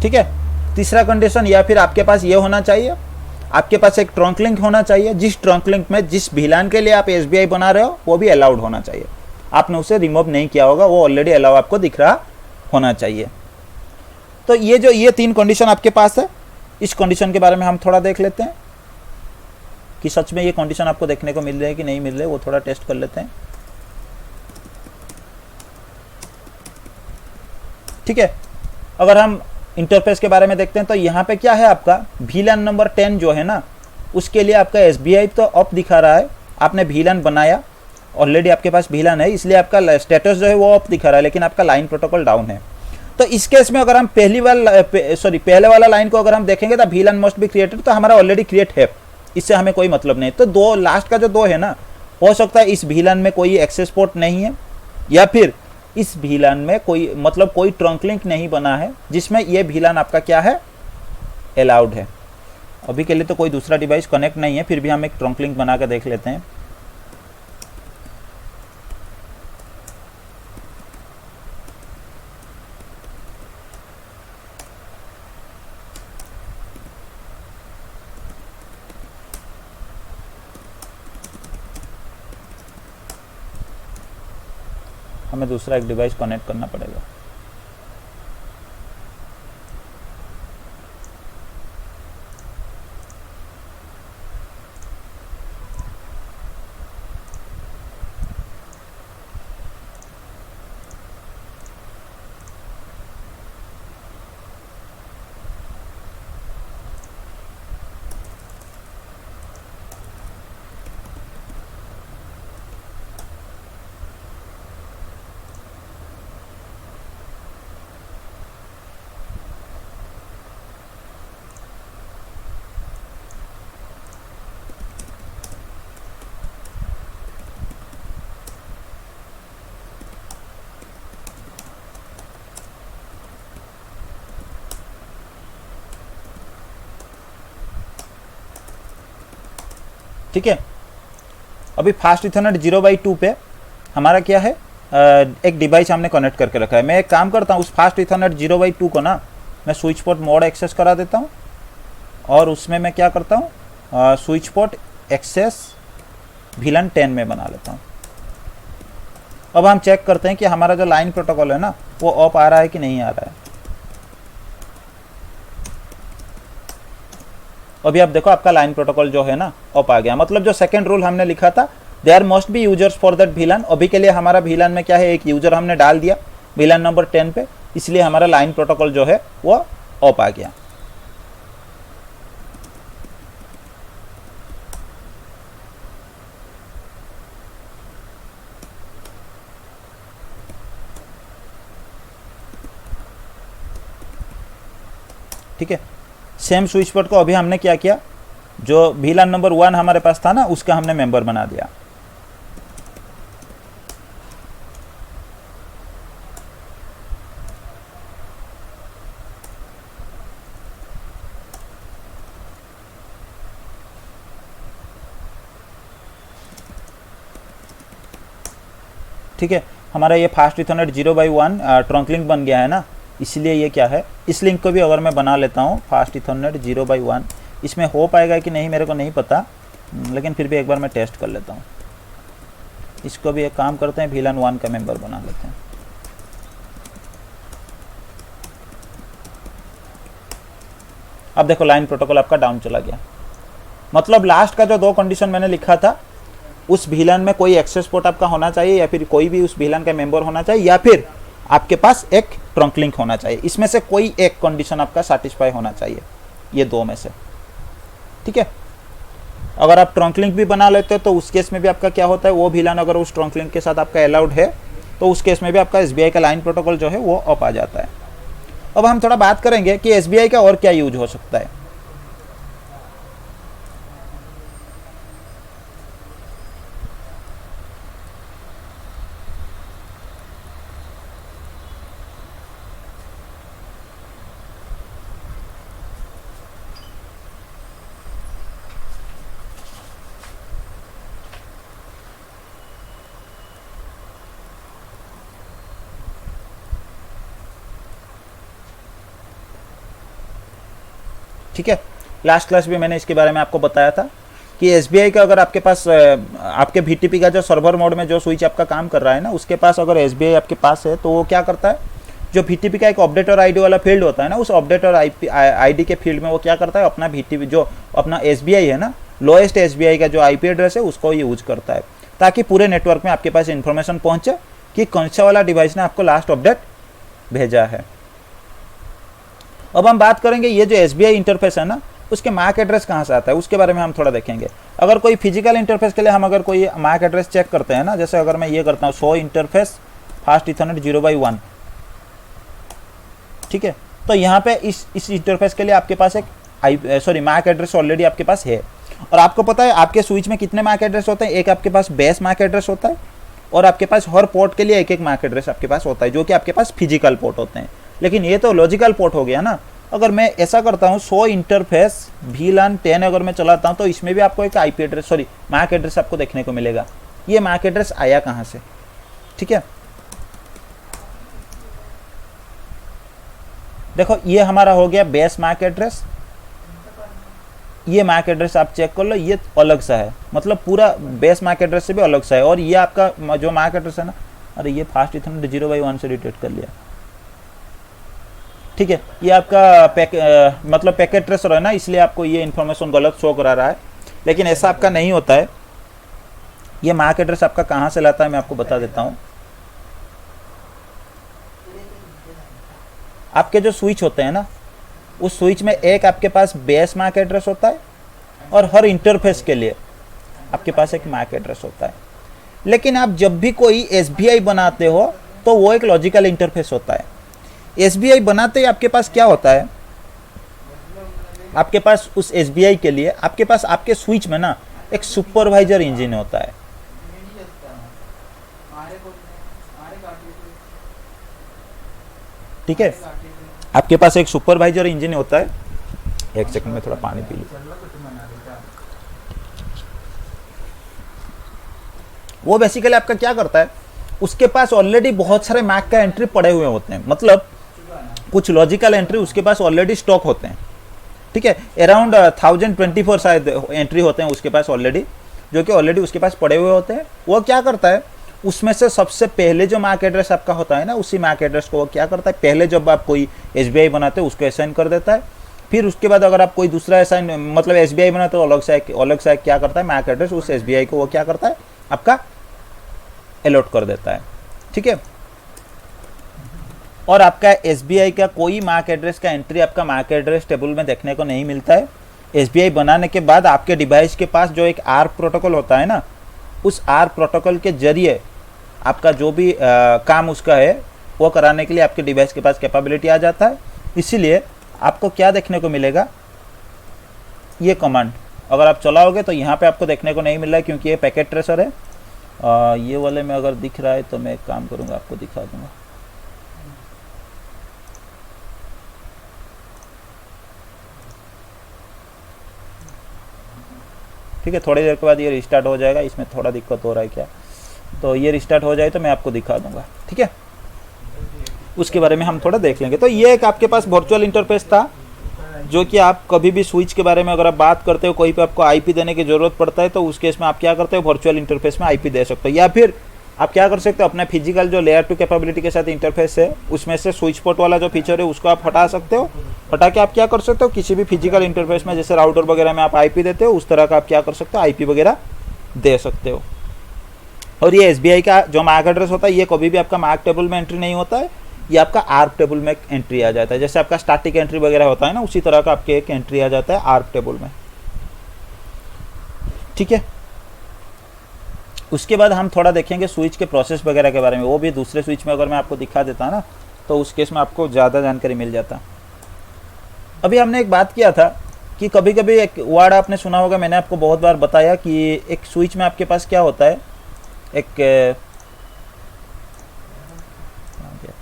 ठीक है। तीसरा कंडीशन, या फिर आपके पास ये होना चाहिए, आपके पास एक ट्रंक लिंक होना चाहिए, जिस ट्रंक लिंक में जिस VLAN के लिए आप SBI बना रहे हो वो भी अलाउड होना चाहिए, आपने उसे रिमूव नहीं किया होगा, वो ऑलरेडी अलाउ आपको दिख रहा होना चाहिए। तो ये 3 कंडीशन आपके पास है। इस कंडीशन के बारे में हम थोड़ा देख लेते हैं कि सच में ये कंडीशन आपको देखने को मिल रहे हैं कि नहीं मिल रहे, वो थोड़ा टेस्ट कर लेते हैं। ठीक है, अगर हम इंटरफेस के बारे में देखते हैं तो यहाँ पे क्या है, आपका VLAN नंबर 10 जो है ना, उसके लिए आपका SBI तो अप दिखा रहा है, आपने VLAN बनाया, ऑलरेडी आपके पास VLAN है, इसलिए आपका स्टेटस जो है वो अप दिखा रहा है, लेकिन आपका लाइन प्रोटोकॉल डाउन है। तो इस केस में अगर हम पहले वाला लाइन को अगर हम देखेंगे तो VLAN मस्ट बी क्रिएटेड, तो हमारा ऑलरेडी क्रिएट है, इससे हमें कोई मतलब नहीं। तो दो लास्ट का जो 2 है ना, हो सकता है इस VLAN में कोई एक्सेस पोर्ट नहीं है, या फिर इस VLAN में कोई ट्रंक लिंक नहीं बना है जिसमें ये VLAN आपका क्या है, अलाउड है। अभी के लिए तो कोई दूसरा डिवाइस कनेक्ट नहीं है, फिर भी हम एक ट्रंक लिंक बना कर देख लेते हैं। हमें दूसरा एक डिवाइस कनेक्ट करना पड़ेगा। ठीक है, अभी फास्ट इथरनेट 0/2 पे हमारा क्या है, एक डिवाइस हमने कनेक्ट करके रखा है। मैं एक काम करता हूँ, उस फास्ट इथरनेट 0/2 को ना मैं स्विच पोर्ट मोड एक्सेस करा देता हूँ, और उसमें मैं क्या करता हूँ, स्विच पोर्ट एक्सेस VLAN 10 में बना लेता हूँ। अब हम चेक करते हैं कि हमारा जो लाइन प्रोटोकॉल है ना, वो ऑफ आ रहा है कि नहीं आ रहा है। अभी आप देखो आपका लाइन प्रोटोकॉल जो है ना ऑफ आ गया, मतलब जो सेकंड रूल हमने लिखा था, there must be users for that VLAN। अभी के लिए हमारा VLAN में क्या है, एक यूजर हमने डाल दिया VLAN नंबर 10 पे, इसलिए हमारा लाइन प्रोटोकॉल जो है वो ऑफ आ गया। ठीक है, सेम स्विच पोर्ट को अभी हमने क्या किया, जो VLAN नंबर 1 हमारे पास था ना, उसका हमने मेंबर बना दिया। ठीक है, हमारा ये फास्ट इथरनेट 0/1 ट्रंक लिंक बन गया है ना, इसलिए ये क्या है, इस लिंक को भी अगर मैं बना लेता हूँ फास्ट इथरनेट 0/1, इसमें हो पाएगा कि नहीं मेरे को नहीं पता, लेकिन फिर भी एक बार मैं टेस्ट कर लेता हूँ। इसको भी एक काम करते हैं, VLAN 1 का मेंबर बना लेते हैं। अब देखो लाइन प्रोटोकॉल आपका डाउन चला गया, मतलब लास्ट का जो 2 कंडीशन मैंने लिखा था, उस VLAN में कोई एक्सेस पोर्ट आपका होना चाहिए, या फिर कोई भी उस VLAN का मेंबर होना चाहिए, या फिर आपके पास एक ट्रंक लिंक होना चाहिए, इसमें से कोई एक कंडीशन आपका सैटिस्फाई होना चाहिए, ये 2 में से। ठीक है, अगर आप ट्रंक लिंक भी बना लेते हो तो उस केस में भी आपका क्या होता है, वो VLAN अगर उस ट्रंक लिंक के साथ आपका अलाउड है तो उस केस में भी आपका SBI का लाइन प्रोटोकॉल जो है वो ऑफ आ जाता है। अब हम थोड़ा बात करेंगे कि SBI का और क्या यूज हो सकता है। ठीक है, लास्ट क्लास भी मैंने इसके बारे में आपको बताया था कि एसबीआई का अगर आपके पास आपके VTP का जो सर्वर मोड में जो स्विच आपका काम कर रहा है ना, उसके पास अगर एसबीआई आपके पास है तो वो क्या करता है, जो VTP का एक अपडेटर आईडी वाला फील्ड होता है ना, उस अपडेटर आईडी के फील्ड में वो क्या करता है, अपना VTP जो अपना एसबीआई है ना, लोएस्ट एसबीआई का जो IP एड्रेस है उसको यूज करता है, ताकि पूरे नेटवर्क में आपके पास इन्फॉर्मेशन पहुंचे कि कौन सा वाला डिवाइस ने आपको लास्ट अपडेट भेजा है। अब हम बात करेंगे ये जो एसबीआई इंटरफेस है ना, उसके मैक एड्रेस कहाँ से आता है उसके बारे में हम थोड़ा देखेंगे। अगर कोई फिजिकल इंटरफेस के लिए हम अगर कोई मैक एड्रेस चेक करते हैं ना, जैसे अगर मैं ये करता हूँ शो इंटरफेस फास्ट इथरनेट 0/1, ठीक है, तो यहाँ पे इस इंटरफेस के लिए आपके पास एक मैक एड्रेस ऑलरेडी आपके पास है। और आपको पता है आपके स्विच में कितने मैक एड्रेस होते हैं, एक आपके पास बेस मैक एड्रेस होता है और आपके पास हर पोर्ट के लिए एक एक मैक एड्रेस आपके पास होता है, जो कि आपके पास फिजिकल पोर्ट होते हैं। लेकिन ये तो लॉजिकल पोर्ट हो गया ना। अगर मैं ऐसा करता हूँ शो इंटरफेस VLAN 10 अगर मैं चलाता हूँ तो इसमें भी आपको एक IP एड्रेस मैक एड्रेस आपको देखने को मिलेगा। ये मैक एड्रेस आया कहाँ से, ठीक है, देखो ये हमारा हो गया बेस मैक एड्रेस। ये मैक एड्रेस आप चेक कर लो, ये अलग सा है, मतलब पूरा बेस मैक एड्रेस से भी अलग सा है। और ये आपका जो मैक एड्रेस है ना, अरे ये फास्ट इथरनेट 0/1 से डिटेक्ट कर लिया, ठीक है, ये आपका मतलब पैकेट ट्रेसर है ना, इसलिए आपको ये इन्फॉर्मेशन गलत शो करा रहा है। लेकिन ऐसा आपका नहीं होता है। ये मैक एड्रेस आपका कहाँ से लाता है मैं आपको बता देता हूँ। आपके जो स्विच होते हैं ना, उस स्विच में एक आपके पास बेस मैक एड्रेस होता है और हर इंटरफेस के लिए आपके पास एक मैक एड्रेस होता है। लेकिन आप जब भी कोई एसबीआई बनाते हो तो वो एक लॉजिकल इंटरफेस होता है। एसबीआई बनाते ही आपके पास क्या होता है, आपके पास उस एसबीआई के लिए आपके पास आपके स्विच में ना एक सुपरवाइजर इंजन होता है। ठीक है, आपके पास एक सुपरवाइजर इंजन होता है। एक सेकंड में थोड़ा पानी पी लूं। वो बेसिकली आपका क्या करता है, उसके पास ऑलरेडी बहुत सारे मैक का एंट्री पड़े हुए होते हैं, मतलब कुछ लॉजिकल एंट्री उसके पास ऑलरेडी स्टॉक होते हैं। ठीक है, अराउंड 1024 शायद एंट्री होते हैं उसके पास ऑलरेडी, जो कि ऑलरेडी उसके पास पड़े हुए होते हैं। वो क्या करता है, उसमें से सबसे पहले जो मैक एड्रेस आपका होता है ना, उसी मैक एड्रेस को वो क्या करता है, पहले जब आप कोई एसबीआई बनाते हो उसको असाइन कर देता है। फिर उसके बाद अगर आप कोई दूसरा असाइन मतलब एसबीआई बनाते हो, अलग से क्या करता है, मैक एड्रेस उस एसबीआई को वो क्या करता है, आपका अलॉट कर देता है। ठीक है, और आपका एसबीआई का कोई मैक एड्रेस का एंट्री आपका मैक एड्रेस टेबल में देखने को नहीं मिलता है। एसबीआई बनाने के बाद आपके डिवाइस के पास जो एक आर प्रोटोकॉल होता है ना, उस आर प्रोटोकॉल के जरिए आपका जो भी काम उसका है वो कराने के लिए आपके डिवाइस के पास कैपेबिलिटी आ जाता है। इसीलिए आपको क्या देखने को मिलेगा, ये कमांड अगर आप चलाओगे तो यहाँ पे आपको देखने को नहीं मिल रहा है, क्योंकि ये पैकेट ट्रेसर है। ये वाले में अगर दिख रहा है तो मैं एक काम करूँगा, आपको दिखा दूंगा। ठीक है, थोड़ी देर के बाद ये रिस्टार्ट हो जाएगा। इसमें थोड़ा दिक्कत हो रहा है क्या, तो ये रिस्टार्ट हो जाए तो मैं आपको दिखा दूंगा। ठीक है, उसके बारे में हम थोड़ा देख लेंगे। तो ये एक आपके पास वर्चुअल इंटरफेस था, जो कि आप कभी भी स्विच के बारे में अगर आप बात करते हो, कोई पे आपको आईपी देने की ज़रूरत पड़ता है, तो उस केस में आप क्या करते हो, वर्चुअल इंटरफेस में आईपी दे सकते हो। या फिर आप क्या कर सकते हो, अपने फिजिकल जो लेयर 2 कैपेबिलिटी के साथ इंटरफेस है, उसमें से स्विच पोर्ट वाला जो फीचर है उसको आप हटा सकते हो। हटा के आप क्या कर सकते हो, किसी भी फिजिकल इंटरफेस में जैसे राउटर वगैरह में आप आईपी देते हो, उस तरह का आप क्या कर सकते हो, आईपी वगैरह दे सकते हो। और ये एसबीआई का जो मैक एड्रेस होता है, ये कभी भी आपका मैक टेबल में एंट्री नहीं होता है, ये आपका आर्प टेबल में एंट्री आ जाता है। जैसे आपका स्टैटिक एंट्री वगैरह होता है ना, उसी तरह का आपके एक एंट्री आ जाता है आर्प टेबल में। ठीक है, उसके बाद हम थोड़ा देखेंगे स्विच के प्रोसेस वगैरह के बारे में। वो भी दूसरे स्विच में अगर मैं आपको दिखा देता ना, तो उस केस में आपको ज़्यादा जानकारी मिल जाता। अभी हमने एक बात किया था कि कभी कभी एक वर्ड आपने सुना होगा, मैंने आपको बहुत बार बताया कि एक स्विच में आपके पास क्या होता है, एक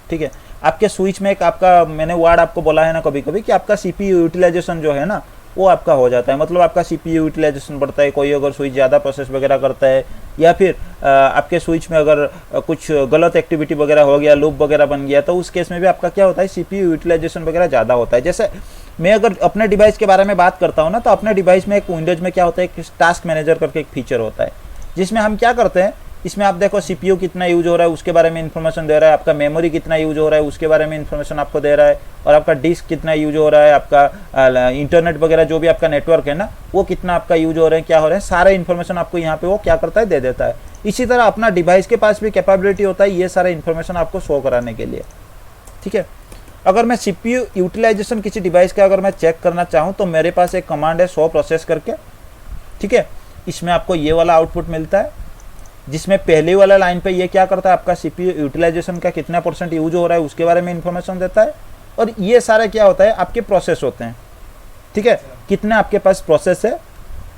ठीक है, आपके स्विच में एक आपका मैंने वर्ड आपको बोला है ना कभी कभी, कि आपका सीपीयू यूटिलाइजेशन जो है ना वो आपका हो जाता है। मतलब आपका सीपीयू यूटिलाइजेशन बढ़ता है, कोई अगर स्विच ज़्यादा प्रोसेस वगैरह करता है, या फिर आपके स्विच में अगर कुछ गलत एक्टिविटी वगैरह हो गया, लूप वगैरह बन गया, तो उस केस में भी आपका क्या होता है, सीपीयू यूटिलाइजेशन वगैरह ज़्यादा होता है। जैसे मैं अगर अपने डिवाइस के बारे में बात करता हूँ ना, तो अपने डिवाइस में एक विंडोज में क्या होता है, एक टास्क मैनेजर करके एक फीचर होता है, जिसमें हम क्या करते हैं, इसमें आप देखो सीपीयू कितना यूज हो रहा है उसके बारे में इन्फॉर्मेशन दे रहा है, आपका मेमोरी कितना यूज हो रहा है उसके बारे में इन्फॉर्मेशन आपको दे रहा है, और आपका डिस्क कितना यूज हो रहा है, आपका इंटरनेट वगैरह जो भी आपका नेटवर्क है ना वो कितना आपका यूज हो रहे हैं, क्या हो रहे हैं, सारा इन्फॉर्मेशन आपको यहाँ पे वो क्या करता है, दे देता है। इसी तरह अपना डिवाइस के पास भी कैपेबिलिटी होता है ये सारा इन्फॉर्मेशन आपको शो कराने के लिए। ठीक है, अगर मैं सीपीयू यूटिलाइजेशन किसी डिवाइस का अगर मैं चेक करना चाहूँ तो मेरे पास एक कमांड है शो प्रोसेस करके। ठीक है, इसमें आपको ये वाला आउटपुट मिलता है, जिसमें पहले वाला लाइन पे ये क्या करता है, आपका सीपीयू यूटिलाइजेशन का कितना % यूज हो रहा है उसके बारे में इन्फॉर्मेशन देता है, और ये सारा क्या होता है, आपके प्रोसेस होते हैं। ठीक है, कितने आपके पास प्रोसेस है,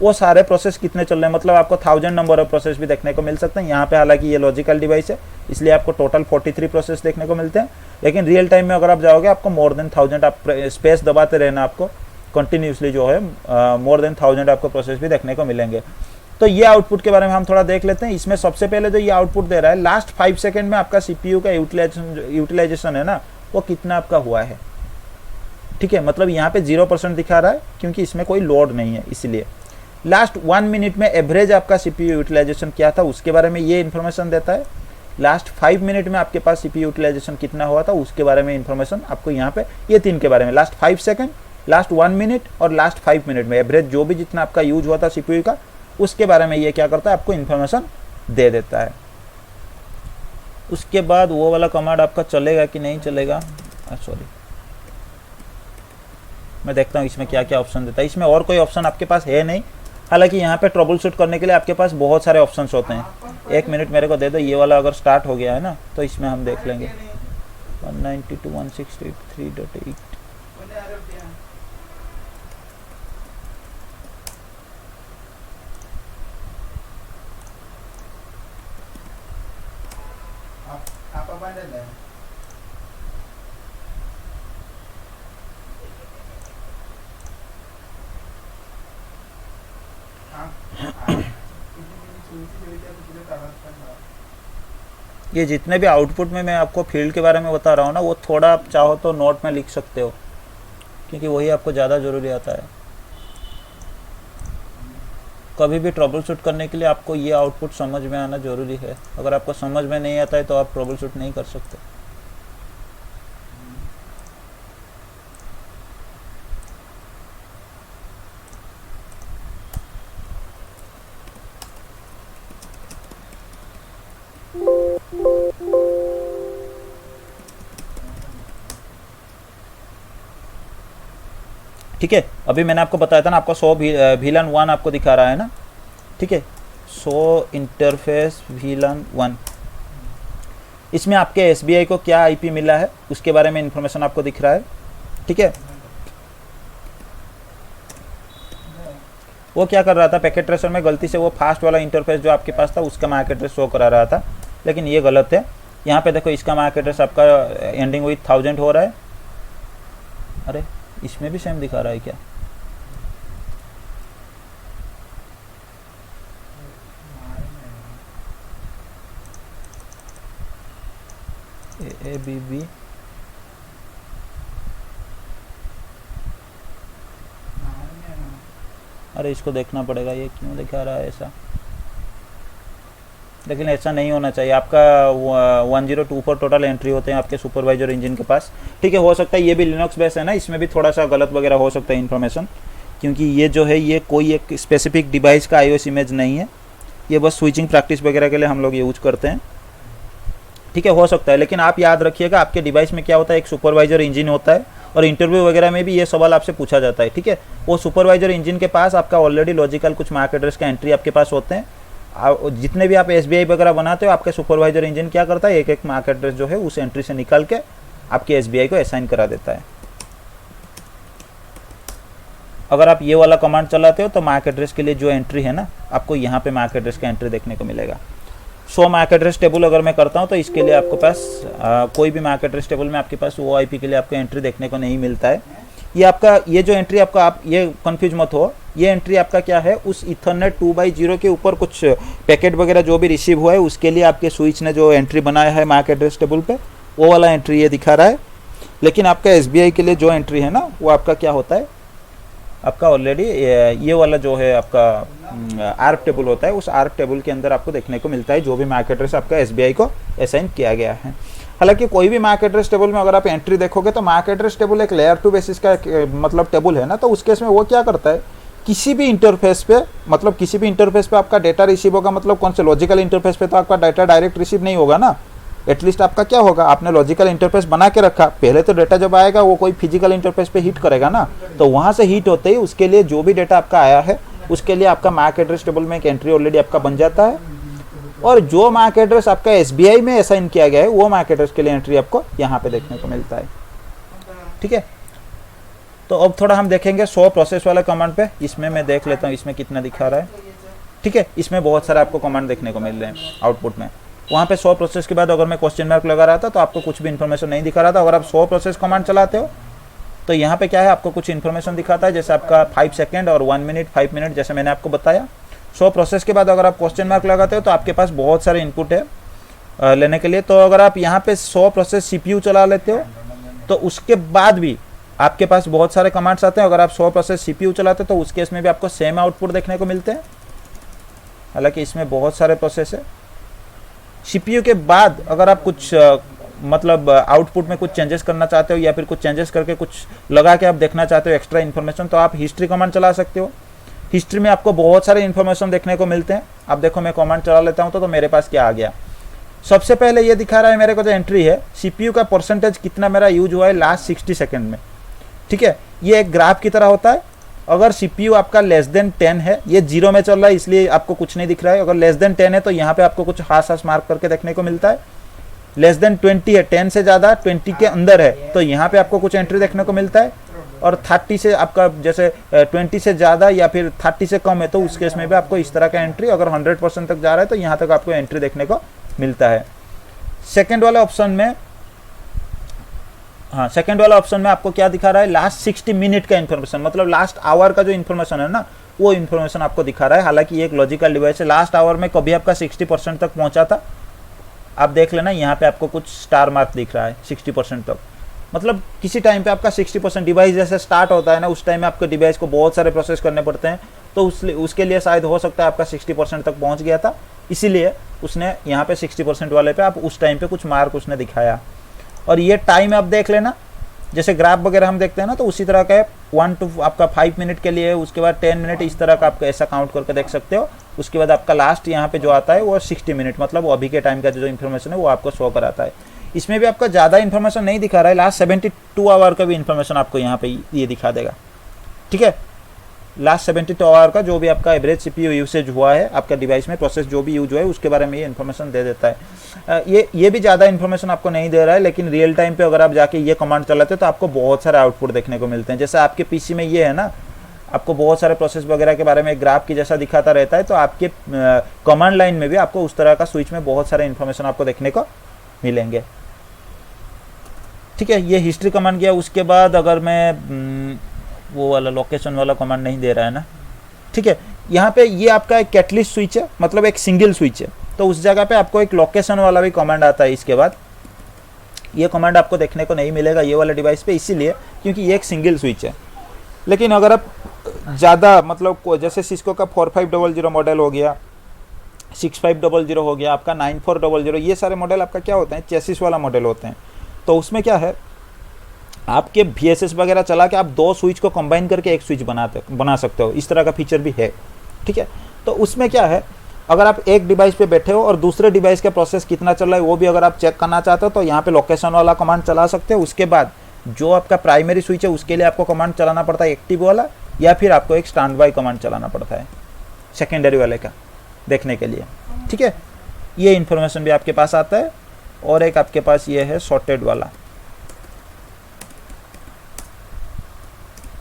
वो सारे प्रोसेस कितने चल रहे हैं, मतलब आपको 1000 नंबर ऑफ प्रोसेस भी देखने को मिल सकते हैं। यहाँ पे हालांकि ये लॉजिकल डिवाइस है इसलिए आपको टोटल 43 प्रोसेस देखने को मिलते हैं, लेकिन रियल टाइम में अगर आप जाओगे आपको मोर देन 1000, आप स्पेस दबाते रहना, आपको कंटिन्यूसली जो है मोर देन 1000 आपको प्रोसेस भी देखने को मिलेंगे। तो ये आउटपुट के बारे में हम थोड़ा देख लेते हैं। इसमें सबसे पहले जो ये आउटपुट दे रहा है, लास्ट 5 सेकेंड में आपका सीपीयू का यूटिलाइजेशन है ना वो कितना आपका हुआ है। ठीक है, मतलब यहाँ पे 0% दिखा रहा है क्योंकि इसमें कोई लोड नहीं है, इसलिए लास्ट 1 मिनट में एवरेज आपका सीपीयू यूटिलाइजेशन क्या था उसके बारे में ये इन्फॉर्मेशन देता है। लास्ट 5 मिनट में आपके पास सीपीयू यूटिलाइजेशन कितना हुआ था उसके बारे में इन्फॉर्मेशन आपको यहाँ पे ये 3 के बारे में, लास्ट 5 सेकेंड, लास्ट 1 मिनट और लास्ट 5 मिनट में एवरेज जो भी जितना आपका यूज हुआ था सीपीयू का उसके बारे में ये क्या करता है, आपको इन्फॉर्मेशन दे देता है। उसके बाद वो वाला कमांड आपका चलेगा कि नहीं चलेगा, सॉरी मैं देखता हूँ इसमें क्या क्या ऑप्शन देता है। इसमें और कोई ऑप्शन आपके पास है नहीं, हालांकि यहाँ पे ट्रबल शूट करने के लिए आपके पास बहुत सारे ऑप्शंस होते हैं। 1 मिनट मेरे को दे दो, ये वाला अगर स्टार्ट हो गया है ना तो इसमें हम देख लेंगे 192.168.3.8। ये जितने भी आउटपुट में मैं आपको फील्ड के बारे में बता रहा हूँ ना वो थोड़ा आप चाहो तो नोट में लिख सकते हो क्योंकि वही आपको ज़्यादा ज़रूरी आता है। कभी भी ट्रबल शूट करने के लिए आपको ये आउटपुट समझ में आना ज़रूरी है। अगर आपको समझ में नहीं आता है तो आप ट्रबल शूट नहीं कर सकते। ठीक है, अभी मैंने आपको बताया था ना, आपको 100 VLAN 1 आपको दिखा रहा है ना। ठीक है, 100 इंटरफेस VLAN 1, इसमें आपके SBI को क्या IP मिला है उसके बारे में इंफॉर्मेशन आपको दिख रहा है। ठीक है, वो क्या कर रहा था, पैकेट ट्रेसर में गलती से वो फास्ट वाला इंटरफेस जो आपके पास था उसका मैक एड्रेस शो करा रहा था, लेकिन ये गलत है। यहाँ पे देखो इसका मैक एड्रेस आपका एंडिंग विथ 1000 हो रहा है। अरे इसमें भी सेम दिखा रहा है क्या, ABB अरे इसको देखना पड़ेगा ये क्यों दिखा रहा है ऐसा, लेकिन ऐसा नहीं होना चाहिए। आपका 1024 टोटल एंट्री होते हैं आपके सुपरवाइजर इंजन के पास। ठीक है, हो सकता है ये भी लिनक्स बेस है ना, इसमें भी थोड़ा सा गलत वगैरह हो सकता है इन्फॉर्मेशन, क्योंकि ये जो है ये कोई एक स्पेसिफिक डिवाइस का iOS इमेज नहीं है, ये बस स्विचिंग प्रैक्टिस वगैरह के लिए हम लोग यूज करते हैं। ठीक है, हो सकता है, लेकिन आप याद रखिएगा आपके डिवाइस में क्या होता है, एक सुपरवाइजर इंजन होता है और इंटरव्यू वगैरह में भी ये सवाल आपसे पूछा जाता है। ठीक है, वो सुपरवाइजर इंजन के पास आपका ऑलरेडी लॉजिकल कुछ मैक एड्रेस का एंट्री आपके पास होते हैं। जितने भी आप SBI वगैरह बनाते हो आपके सुपरवाइजर इंजन क्या करता है, एक एक मैक एड्रेस जो है उस एंट्री से निकाल के आपके SBI को असाइन करा देता है। अगर आप ये वाला कमांड चलाते हो तो मैक एड्रेस के लिए जो एंट्री है ना आपको यहाँ पे मैक एड्रेस का एंट्री देखने को मिलेगा। 100 मैक एड्रेस टेबल अगर मैं करता हूँ तो इसके लिए आपके पास कोई भी मैक एड्रेस टेबल में आपके पास वो IP के लिए आपको एंट्री देखने को नहीं मिलता है। ये आपका ये जो एंट्री आपका, आप ये कंफ्यूज मत हो, ये एंट्री आपका क्या है, उस ईथरनेट 2x0 के ऊपर कुछ पैकेट वगैरह जो भी रिसीव हुआ है उसके लिए आपके स्विच ने जो एंट्री बनाया है मैक एड्रेस टेबल पे, वो वाला एंट्री ये दिखा रहा है। लेकिन आपका एसबीआई के लिए जो एंट्री है ना वो आपका क्या होता है, आपका ऑलरेडी ये वाला जो है आपका आर्क टेबल होता है, उस आर्क टेबल के अंदर आपको देखने को मिलता है जो भी मैक एड्रेस आपका एसबीआई को असाइन किया गया है। हालांकि कोई भी मैक एड्रेस टेबल में अगर आप एंट्री देखोगे तो मैक एड्रेस टेबल एक लेयर 2 बेसिस का मतलब टेबल है ना, तो उस केस में वो क्या करता है, किसी भी इंटरफेस पे मतलब किसी भी इंटरफेस पे आपका डेटा रिसीव होगा, मतलब कौन से लॉजिकल इंटरफेस पे तो आपका डाटा डायरेक्ट रिसीव नहीं होगा ना, एटलीस्ट आपका क्या होगा, आपने लॉजिकल इंटरफेस बना के रखा, पहले तो डेटा जब आएगा वो कोई फिजिकल इंटरफेस पे हिट करेगा ना, तो वहाँ से हिट होते ही उसके लिए जो भी डेटा आपका आया है उसके लिए आपका मैक एड्रेस टेबल में एक एंट्री ऑलरेडी आपका बन जाता है, और जो मैक एड्रेस आपका एसबीआई में असाइन किया गया है वो मैक एड्रेस के लिए एंट्री आपको यहाँ पे देखने को मिलता है। ठीक है, तो अब थोड़ा हम देखेंगे 100 प्रोसेस वाला कमांड पे। इसमें मैं देख लेता हूँ इसमें कितना दिखा रहा है। ठीक है, इसमें बहुत सारे आपको कमांड देखने को मिल रहे हैं आउटपुट में। वहाँ पे 100 प्रोसेस के बाद अगर मैं क्वेश्चन मार्क लगा रहा था तो आपको कुछ भी इन्फॉर्मेशन नहीं दिखा रहा था। अगर आप 100 प्रोसेस कमांड चलाते हो तो यहाँ पे क्या है, आपको कुछ इन्फॉर्मेशन दिखाता है, जैसे आपका 5 सेकेंड और 1 मिनट 5 मिनट, जैसे मैंने आपको बताया। 100 प्रोसेस के बाद अगर आप क्वेश्चन मार्क लगाते हो तो आपके पास बहुत सारे इनपुट है लेने के लिए। तो अगर आप यहाँ पे 100 प्रोसेस सीपीयू चला लेते हो तो उसके बाद भी आपके पास बहुत सारे कमांड्स आते हैं। अगर आप 100 प्रोसेस सीपीयू चलाते हो तो उस केस में भी आपको सेम आउटपुट देखने को मिलते हैं। हालांकि इसमें बहुत सारे प्रोसेस है। सीपीयू के बाद अगर आप कुछ मतलब आउटपुट में कुछ चेंजेस करना चाहते हो या फिर कुछ चेंजेस करके कुछ लगा के आप देखना चाहते हो एक्स्ट्रा इन्फॉर्मेशन, तो आप हिस्ट्री कमांड चला सकते हो। हिस्ट्री में आपको बहुत सारे इन्फॉर्मेशन देखने को मिलते हैं। अब देखो मैं कमांड चला लेता हूँ तो मेरे पास क्या आ गया। सबसे पहले ये दिखा रहा है मेरे को जो एंट्री है, सीपीयू का परसेंटेज कितना मेरा यूज हुआ है लास्ट 60 सेकेंड में। ठीक है, ये एक ग्राफ की तरह होता है। अगर सीपीयू आपका लेस देन 10 है, ये 0 में चल रहा है इसलिए आपको कुछ नहीं दिख रहा है। अगर लेस देन 10 है तो यहाँ पे आपको कुछ हास मार्क करके देखने को मिलता है। लेस देन 20 है, 10 से ज़्यादा 20 के अंदर है तो यहाँ पे आपको कुछ एंट्री देखने को मिलता है। और 30 से आपका जैसे 20 से ज़्यादा या फिर 30 से कम है तो उस केस में भी आपको इस तरह का एंट्री, अगर 100% तक जा रहा है तो यहाँ तक आपको एंट्री देखने को मिलता है। सेकेंड वाला ऑप्शन में, हाँ सेकेंड वाला ऑप्शन में आपको क्या दिखा रहा है, लास्ट 60 मिनट का इन्फॉर्मेशन, मतलब लास्ट आवर का जो इन्फॉर्मेशन है ना वो इन्फॉर्मेशन आपको दिखा रहा है। हालांकि ये एक लॉजिकल डिवाइस है। लास्ट आवर में कभी आपका 60% तक पहुंचा था, आप देख लेना यहाँ पे आपको कुछ स्टार मार्क दिख रहा है 60% तक। मतलब किसी टाइम पे आपका 60% डिवाइस जैसे स्टार्ट होता है ना, उस टाइम में आपके डिवाइस को बहुत सारे प्रोसेस करने पड़ते हैं, तो उसके लिए शायद हो सकता है आपका 60% तक पहुँच गया था, इसीलिए उसने यहाँ पे 60% वाले पे आप उस टाइम पे कुछ मार्क उसने दिखाया। और ये टाइम आप देख लेना, जैसे ग्राफ वगैरह हम देखते हैं ना तो उसी तरह का 1 to आपका 5 मिनट के लिए, उसके बाद 10 मिनट, इस तरह का आपका ऐसा काउंट करके देख सकते हो। उसके बाद आपका लास्ट यहाँ पे जो आता है वो 60 मिनट, मतलब वो अभी के टाइम का जो इन्फॉर्मेशन है वो आपको शो कराता है। इसमें भी आपका ज़्यादा इन्फॉर्मेशन नहीं दिखा रहा है, लास्ट 72 आवर का भी इन्फॉर्मेशन आपको यहाँ पे ये दिखा देगा। ठीक है, लास्ट 72 आवर का जो भी आपका एवरेज सीपीयू यूसेज हुआ है आपका डिवाइस में, प्रोसेस जो भी यूज हुआ है उसके बारे में ये इन्फॉर्मेशन दे देता है। ये भी ज़्यादा इन्फॉर्मेशन आपको नहीं दे रहा है, लेकिन रियल टाइम पे अगर आप जाके ये कमांड चलाते हो तो आपको बहुत सारे आउटपुट देखने को मिलते हैं। जैसे आपके पीसी में ये है ना, आपको बहुत सारे प्रोसेस वगैरह के बारे में ग्राफ की जैसा दिखाता रहता है, तो आपके कमांड लाइन में भी आपको उस तरह का स्विच में बहुत सारे इन्फॉर्मेशन आपको देखने को मिलेंगे। ठीक है, ये हिस्ट्री कमांड किया। उसके बाद अगर मैं वो वाला लोकेशन वाला कमांड नहीं दे रहा है ना, ठीक है, यहाँ पे ये आपका एक कैटलिस्ट स्विच है, मतलब एक सिंगल स्विच है, तो उस जगह पे आपको एक लोकेशन वाला भी कमांड आता है। इसके बाद ये कमांड आपको देखने को नहीं मिलेगा ये वाले डिवाइस पे, इसीलिए क्योंकि ये एक सिंगल स्विच है। लेकिन अगर आप ज़्यादा मतलब जैसे सिस्को का 4500 मॉडल हो गया, 6500 हो गया, आपका 9400, ये सारे मॉडल आपका क्या होते हैं, चेसिस वाला मॉडल होते हैं। तो उसमें क्या है, आपके VSS वगैरह चला के आप 2 स्विच को कंबाइन करके एक स्विच बना सकते हो, इस तरह का फीचर भी है। ठीक है, तो उसमें क्या है, अगर आप एक डिवाइस पे बैठे हो और दूसरे डिवाइस का प्रोसेस कितना चल रहा है वो भी अगर आप चेक करना चाहते हो तो यहाँ पे लोकेशन वाला कमांड चला सकते हो। उसके बाद जो आपका प्राइमरी स्विच है उसके लिए आपको कमांड चलाना पड़ता है एक्टिव वाला, या फिर आपको एक स्टैंड बाय कमांड चलाना पड़ता है सेकेंडरी वाले का देखने के लिए। ठीक है, ये इन्फॉर्मेशन भी आपके पास आता है। और एक आपके पास ये है सॉर्टेड वाला,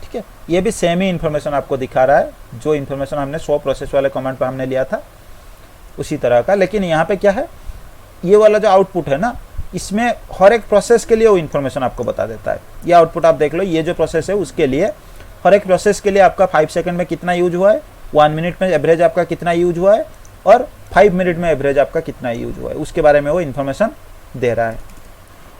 ठीक है, ये भी सेम ही इन्फॉर्मेशन आपको दिखा रहा है जो इन्फॉर्मेशन हमने 100 प्रोसेस वाले कमांड पर हमने लिया था उसी तरह का। लेकिन यहाँ पे क्या है, ये वाला जो आउटपुट है ना, इसमें हर एक प्रोसेस के लिए वो इन्फॉर्मेशन आपको बता देता है। ये आउटपुट आप देख लो, ये जो प्रोसेस है उसके लिए हर एक प्रोसेस के लिए आपका 5 सेकंड में कितना यूज हुआ है, 1 मिनट में एवरेज आपका कितना यूज हुआ है, और 5 मिनट में एवरेज आपका कितना यूज हुआ है, उसके बारे में वो इन्फॉर्मेशन दे रहा है।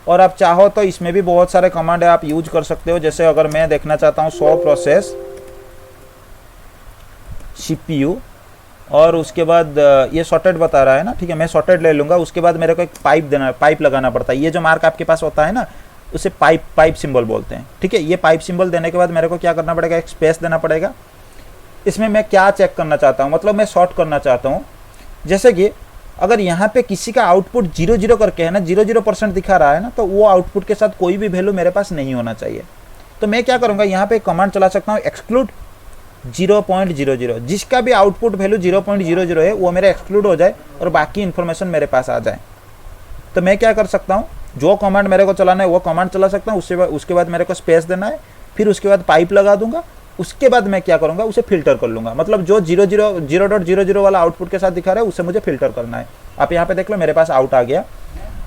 और आप चाहो तो इसमें भी बहुत सारे कमांड है, आप यूज कर सकते हो। जैसे अगर मैं देखना चाहता हूँ 100 प्रोसेस CPU, और उसके बाद ये सॉर्टेड बता रहा है ना, ठीक है, मैं सॉर्टेड ले लूँगा। उसके बाद मेरे को एक पाइप देना, पाइप लगाना पड़ता है। ये जो मार्क आपके पास होता है ना, उसे पाइप सिंबल बोलते हैं, ठीक है। ये पाइप सिंबल देने के बाद मेरे को क्या करना पड़ेगा, एक स्पेस देना पड़ेगा। इसमें मैं क्या चेक करना चाहता हूँ, मतलब मैं सॉर्ट करना चाहता हूँ। जैसे कि अगर यहाँ पे किसी का आउटपुट 0 करके है ना, 0% दिखा रहा है ना, तो वो आउटपुट के साथ कोई भी वैल्यू मेरे पास नहीं होना चाहिए। तो मैं क्या करूँगा, यहाँ पे कमांड चला सकता हूँ एक्सक्लूड 0.00, जिसका भी आउटपुट वैल्यू 0.00 है वो मेरा एक्सक्लूड हो जाए और बाकी इन्फॉर्मेशन मेरे पास आ जाए। तो मैं क्या कर सकता हूँ, जो कमांड मेरे को चलाना है वो कमांड चला सकता हूँ। उसके बाद मेरे को स्पेस देना है, फिर उसके बाद पाइप लगा दूंगा। उसके बाद मैं क्या करूँगा, उसे फिल्टर कर लूँगा। मतलब जो 0.00 वाला आउटपुट के साथ दिखा रहा है उसे मुझे फिल्टर करना है। आप यहाँ पे देख लो, मेरे पास आउट आ गया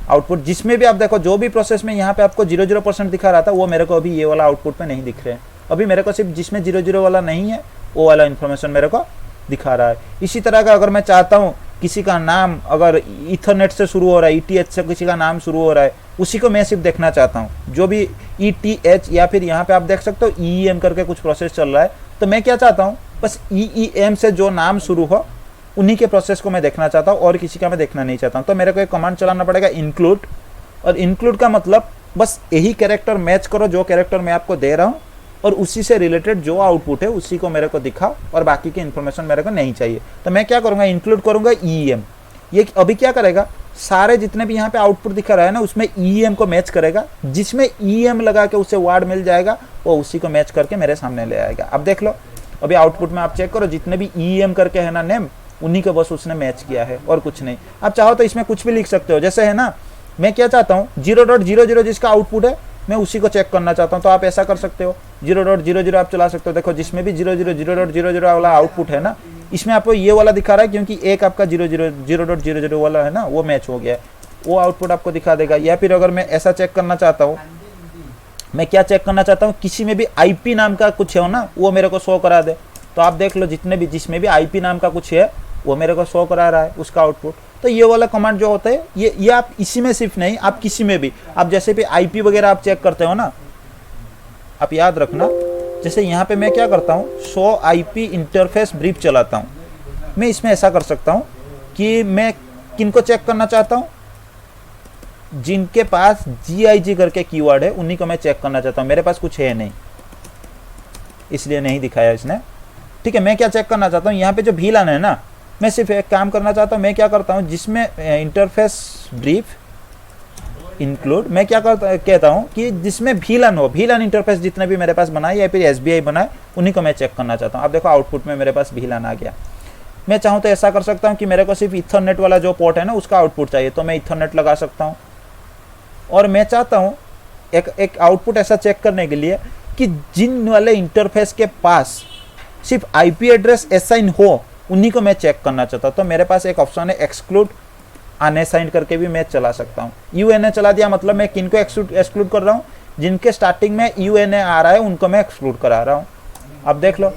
आउटपुट। जिसमें भी आप देखो, जो भी प्रोसेस में यहाँ पे आपको 0% दिखा रहा था, वो मेरे को अभी ये वाला आउटपुट में नहीं दिख रहे हैं। अभी मेरे को सिर्फ जिसमें 0 वाला नहीं है वो वाला इन्फॉर्मेशन मेरे को दिखा रहा है। इसी तरह का अगर मैं चाहता हूँ किसी का नाम अगर ईथरनेट से शुरू हो रहा है, ETH से किसी का नाम शुरू हो रहा है, उसी को मैं सिर्फ देखना चाहता हूँ। जो भी ETH या फिर यहाँ पे आप देख सकते हो EEM करके कुछ प्रोसेस चल रहा है, तो मैं क्या चाहता हूँ, बस EEM से जो नाम शुरू हो उन्हीं के प्रोसेस को मैं देखना चाहता हूँ, और किसी का मैं देखना नहीं चाहता हूँ। तो मेरे को एक कमांड चलाना पड़ेगा इंक्लूड, और इंक्लूड का मतलब बस यही कैरेक्टर मैच करो जो कैरेक्टर मैं आपको दे रहा हूँ, और उसी से रिलेटेड जो आउटपुट है उसी को मेरे को दिखाओ, और बाकी की इन्फॉर्मेशन मेरे को नहीं चाहिए। तो मैं क्या करूँगा, इंक्लूड करूँगा EEM। ये अभी क्या करेगा, सारे जितने भी यहाँ पे आउटपुट दिखा रहा है ना, उसमें EEM को मैच करेगा। जिसमें EEM लगा के उसे वर्ड मिल जाएगा, वो उसी को मैच करके मेरे सामने ले आएगा। अब देख लो, अभी आउटपुट में आप चेक करो, जितने भी EEM करके है ना नेम, उन्हीं को बस उसने मैच किया है और कुछ नहीं। आप चाहो तो इसमें कुछ भी लिख सकते हो। जैसे है ना, मैं क्या चाहता हूँ, 0.00 जिसका आउटपुट है मैं उसी को चेक करना चाहता हूँ, तो आप ऐसा कर सकते हो, 0.00 आप चला सकते हो। देखो जिसमें भी 0.00 वाला आउटपुट है ना, इसमें आपको ये वाला दिखा रहा है, क्योंकि एक आपका 0.00 वाला है ना, वो मैच हो गया है, वो आउटपुट आपको दिखा देगा। या फिर अगर मैं ऐसा चेक करना चाहता हूँ, मैं क्या चेक करना चाहता हूँ, किसी में भी IP नाम का कुछ है ना, वो मेरे को शो करा दे। तो आप देख लो, जिसमें भी IP नाम का कुछ है वो मेरे को शो करा रहा है उसका आउटपुट। तो ये वाला कमांड जो होता है, ये आप इसी में सिर्फ नहीं, आप किसी में भी, आप जैसे भी IP वगैरह आप चेक करते हो ना, आप याद रखना। जैसे यहाँ पे मैं क्या करता हूँ, शो IP इंटरफेस ब्रीफ चलाता हूँ। मैं इसमें ऐसा कर सकता हूँ कि मैं किनको चेक करना चाहता हूँ, जिनके पास GIG करके कीवर्ड है उन्हीं को मैं चेक करना चाहता हूँ। मेरे पास कुछ है नहीं, इसलिए नहीं दिखाया इसने, ठीक है। मैं क्या चेक करना चाहता हूँ, यहाँ पे जो VLAN है ना, मैं सिर्फ एक काम करना चाहता हूँ। मैं क्या करता हूँ, जिसमें इंटरफेस ब्रीफ इंक्लूड, मैं क्या कहता हूँ कि जिसमें VLAN हो, VLAN इंटरफेस जितने भी मेरे पास बनाए या फिर SBI बनाए, उन्हीं को मैं चेक करना चाहता हूँ। आप देखो आउटपुट में मेरे पास VLAN आ गया। मैं चाहूँ तो ऐसा कर सकता हूँ कि मेरे को सिर्फ ईथरनेट वाला जो पोर्ट है ना, उसका आउटपुट चाहिए, तो मैं ईथरनेट लगा सकता हूँ। और मैं चाहता हूँ एक आउटपुट ऐसा चेक करने के लिए कि जिन वाले इंटरफेस के पास सिर्फ IP एड्रेस असाइन हो, उन्हीं को मैं चेक करना चाहता हूँ। तो मेरे पास एक ऑप्शन है एक्सक्लूड अनअसाइंड करके भी मैं चला सकता हूँ। UNA चला दिया, मतलब मैं किनको एक्सक्लूड कर रहा हूँ, जिनके स्टार्टिंग में UNA आ रहा है उनको मैं एक्सक्लूड करा रहा हूँ। अब देख लो,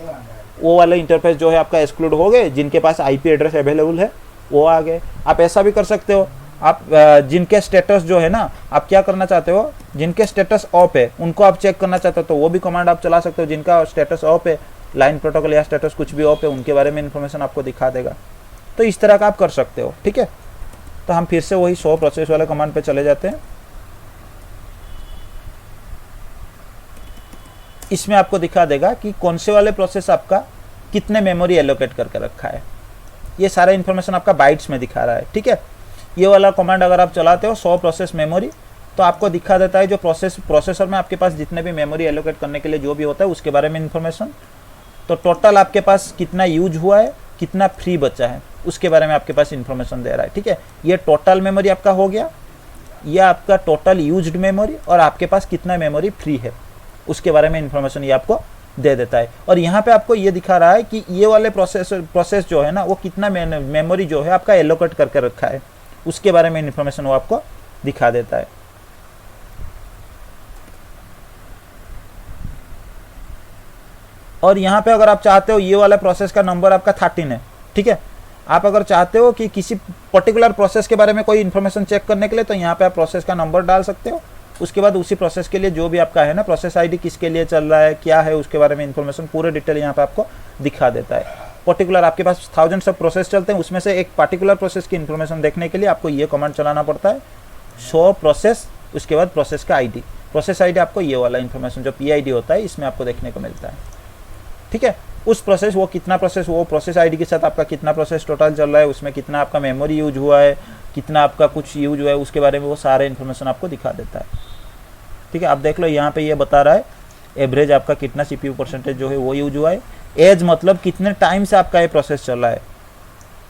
वो वाले इंटरफेस जो है आपका एक्सक्लूड हो गए, जिनके पास IP एड्रेस अवेलेबल है वो आ गए। आप ऐसा भी कर सकते हो, आप जिनके स्टेटस जो है ना, आप क्या करना चाहते हो, जिनके स्टेटस ऑफ है उनको आप चेक करना चाहते हो, तो वो भी कमांड आप चला सकते हो। जिनका स्टेटस ऑफ है, लाइन प्रोटोकॉल या स्टेटस कुछ भी ऑफ है, उनके बारे में इन्फॉर्मेशन आपको दिखा देगा। तो इस तरह का आप कर सकते हो, ठीक है। तो हम फिर से वही 100 प्रोसेस वाले कमांड पे चले जाते हैं। इसमें आपको दिखा देगा कि कौन से वाले प्रोसेस आपका कितने मेमोरी एलोकेट करके रखा है। ये सारा इन्फॉर्मेशन आपका बाइट्स में दिखा रहा है, ठीक है। ये वाला कमांड अगर आप चलाते हो 100 प्रोसेस मेमोरी, तो आपको दिखा देता है जो प्रोसेसर में आपके पास जितने भी मेमोरी एलोकेट करने के लिए जो भी होता है उसके बारे में इन्फॉर्मेशन। तो टोटल आपके पास कितना यूज हुआ है, कितना फ्री बचा है, उसके बारे में आपके पास इन्फॉर्मेशन दे रहा है, ठीक है। ये टोटल मेमोरी आपका हो गया, यह आपका टोटल यूज्ड मेमोरी, और आपके पास कितना मेमोरी फ्री है उसके बारे में इन्फॉर्मेशन ये आपको दे देता है। और यहाँ पे आपको ये दिखा रहा है कि ये वाले प्रोसेस जो है ना, वो कितना मेमोरी जो है आपका एलोकेट करके रखा है, उसके बारे में इन्फॉर्मेशन वो आपको दिखा देता है। और यहाँ पे अगर आप चाहते हो, ये वाला प्रोसेस का नंबर आपका 13 है, ठीक है। आप अगर चाहते हो कि किसी पर्टिकुलर प्रोसेस के बारे में कोई इन्फॉर्मेशन चेक करने के लिए, तो यहाँ पे आप प्रोसेस का नंबर डाल सकते हो। उसके बाद उसी प्रोसेस के लिए जो भी आपका है ना, प्रोसेस आईडी किसके लिए चल रहा है, क्या है, उसके बारे में इन्फॉर्मेशन पूरे डिटेल यहाँ पे आपको दिखा देता है। पर्टिकुलर आपके पास थाउजेंड्स ऑफ प्रोसेस चलते हैं, उसमें से एक पर्टिकुलर प्रोसेस की इन्फॉर्मेशन देखने के लिए आपको ये कमांड चलाना पड़ता है, शो प्रोसेस, उसके बाद प्रोसेस का आईडी। प्रोसेस आईडी आपको ये वाला इन्फॉर्मेशन जो पीआईडी होता है इसमें आपको देखने को मिलता है। ठीक है, उस प्रोसेस, वो कितना प्रोसेस, वो प्रोसेस आईडी के साथ आपका कितना प्रोसेस टोटल चल रहा है, उसमें कितना आपका मेमोरी यूज हुआ है, कितना आपका कुछ यूज हुआ है, उसके बारे में वो सारे इन्फॉर्मेशन आपको दिखा देता है। ठीक है, आप देख लो यहाँ पे ये बता रहा है एवरेज आपका कितना सीपीयू परसेंटेज जो है वो यूज हुआ है। एज मतलब कितने टाइम से आपका ये प्रोसेस चल रहा है।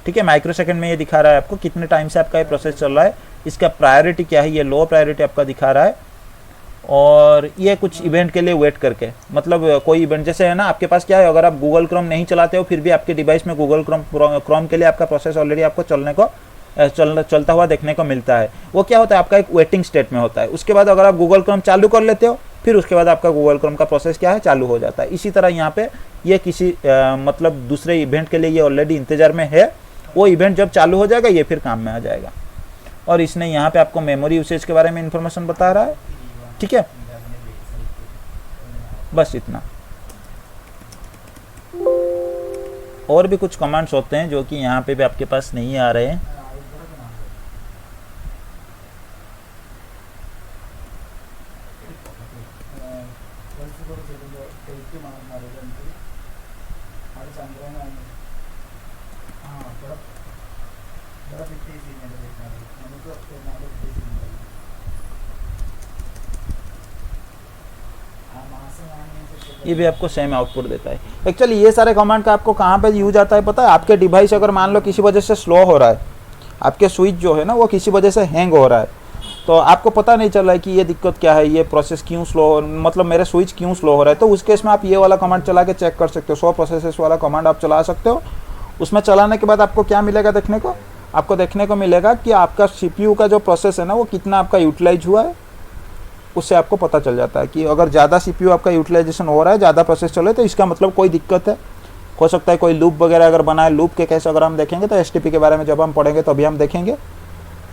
ठीक है, माइक्रो सेकंड में ये दिखा रहा है आपको कितने टाइम से आपका ये प्रोसेस चल रहा है। इसका प्रायोरिटी क्या है, ये लो प्रायोरिटी आपका दिखा रहा है। और ये कुछ इवेंट के लिए वेट करके, मतलब कोई इवेंट जैसे है ना, आपके पास क्या है, अगर आप गूगल क्रोम नहीं चलाते हो फिर भी आपके डिवाइस में गूगल क्रोम के लिए आपका प्रोसेस ऑलरेडी आपको चलता हुआ देखने को मिलता है। वो क्या होता है, आपका एक वेटिंग स्टेट में होता है। उसके बाद अगर आप गूगल क्रोम चालू कर लेते हो, फिर उसके बाद आपका गूगल क्रोम का प्रोसेस क्या है, चालू हो जाता है। इसी तरह यहाँ पे ये किसी मतलब दूसरे इवेंट के लिए ये ऑलरेडी इंतजार में है। वो इवेंट जब चालू हो जाएगा ये फिर काम में आ जाएगा। और इसने यहाँ पे आपको मेमोरी यूसेज के बारे में इंफॉर्मेशन बता रहा है। ठीक है, बस इतना। और भी कुछ कमांड्स होते हैं जो कि यहाँ पे भी आपके पास नहीं आ रहे हैं। ये भी आपको सेम आउटपुट देता है। एक्चुअली ये सारे कमांड का आपको कहाँ पे यूज आता है पता है, आपके डिवाइस अगर मान लो किसी वजह से स्लो हो रहा है, आपके स्विच जो है ना वो किसी वजह से हैंग हो रहा है, तो आपको पता नहीं चल रहा है कि ये दिक्कत क्या है, ये प्रोसेस क्यों स्लो, मतलब मेरे स्विच क्यों स्लो हो रहा है, तो उस केस में आप ये वाला कमांड चला के चेक कर सकते हो। 100 प्रोसेसेस वाला कमांड आप चला सकते हो। उसमें चलाने के बाद आपको क्या मिलेगा देखने को, आपको देखने को मिलेगा कि आपका CPU का जो प्रोसेस है ना वो कितना आपका यूटिलाइज हुआ है। उससे आपको पता चल जाता है कि अगर ज़्यादा CPU आपका यूटिलाइजेशन हो रहा है, ज़्यादा प्रोसेस चल रहा है, तो इसका मतलब कोई दिक्कत है। हो सकता है कोई लूप वगैरह अगर बना है, लूप के केस अगर हम देखेंगे तो STP के बारे में जब हम पढ़ेंगे तभी हम देखेंगे।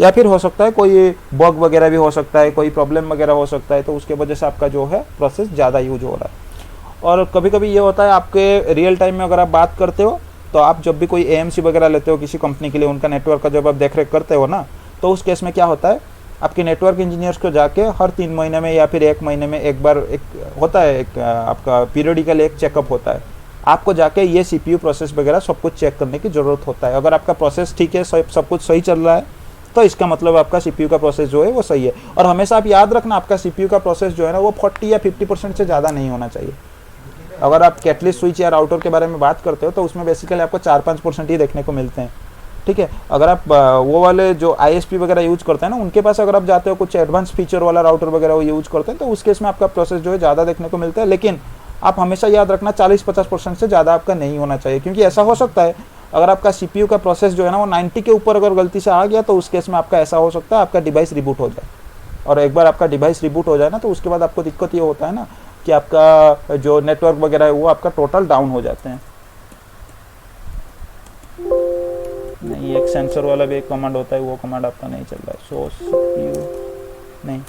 या फिर हो सकता है कोई बग वगैरह भी हो सकता है, कोई प्रॉब्लम वगैरह हो सकता है, तो उसके वजह से आपका जो है प्रोसेस ज़्यादा यूज हो रहा है। और कभी कभी ये होता है आपके रियल टाइम में अगर आप बात करते हो, तो आप जब भी कोई AMC वगैरह लेते हो किसी कंपनी के लिए, उनका नेटवर्क का जब आप देख रेख करते हो ना, तो उस केस में क्या होता है, आपके नेटवर्क इंजीनियर्स को जाके हर 3 महीने में या फिर 1 महीने में एक बार एक होता है, एक आपका पीरियडिकल एक चेकअप होता है। आपको जाके ये CPU प्रोसेस वगैरह सब कुछ चेक करने की ज़रूरत होता है। अगर आपका प्रोसेस ठीक है, सब कुछ सही चल रहा है, तो इसका मतलब आपका CPU का प्रोसेस जो है वो सही है। और हमेशा आप याद रखना, आपका CPU का प्रोसेस जो है ना वो 40 या 50% से ज़्यादा नहीं होना चाहिए। अगर आप कैटलिस्ट स्विच या राउटर के बारे में बात करते हो तो उसमें बेसिकली आपको 4-5% ही देखने को मिलते हैं। ठीक है, अगर आप वो वाले जो ISP वगैरह यूज करते हैं ना, उनके पास अगर आप जाते हो कुछ एडवांस फीचर वाला राउटर वगैरह वो यूज करते हैं, तो उस केस में आपका प्रोसेस जो है ज़्यादा देखने को मिलता है। लेकिन आप हमेशा याद रखना 40-50% से ज़्यादा आपका नहीं होना चाहिए, क्योंकि ऐसा हो सकता है अगर आपका CPU का प्रोसेस जो है ना वो 90 के ऊपर अगर गलती से आ गया, तो उस केस में आपका ऐसा हो सकता है आपका डिवाइस रिबूट हो जाए। और एक बार आपका डिवाइस रिबूट हो जाए ना, तो उसके बाद आपको दिक्कत ये होता है ना कि आपका जो नेटवर्क वगैरह है वो आपका टोटल डाउन हो जाते हैं। नहीं, एक सेंसर वाला भी एक कमांड होता है, वो कमांड आपका नहीं चल रहा है। सो CPU नहीं,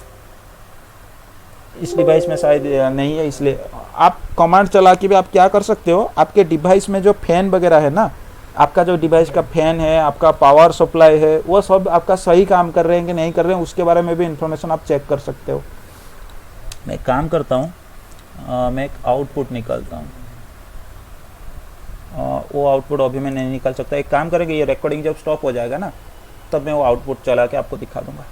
इस डिवाइस में शायद नहीं है, इसलिए आप कमांड चला के भी आप क्या कर सकते हो, आपके डिवाइस में जो फैन वगैरह है ना, आपका जो डिवाइस का फैन है, आपका पावर सप्लाई है, वो सब आपका सही काम कर रहे हैं कि नहीं कर रहे हैं, उसके बारे में भी इंफॉर्मेशन आप चेक कर सकते हो। मैं एक काम करता हूँ, मैं एक आउटपुट निकालता हूँ। वो आउटपुट अभी मैं नहीं निकाल सकता। एक काम करेंगे, ये रिकॉर्डिंग जब स्टॉप हो जाएगा ना, तब मैं वो आउटपुट चला के आपको दिखा दूंगा।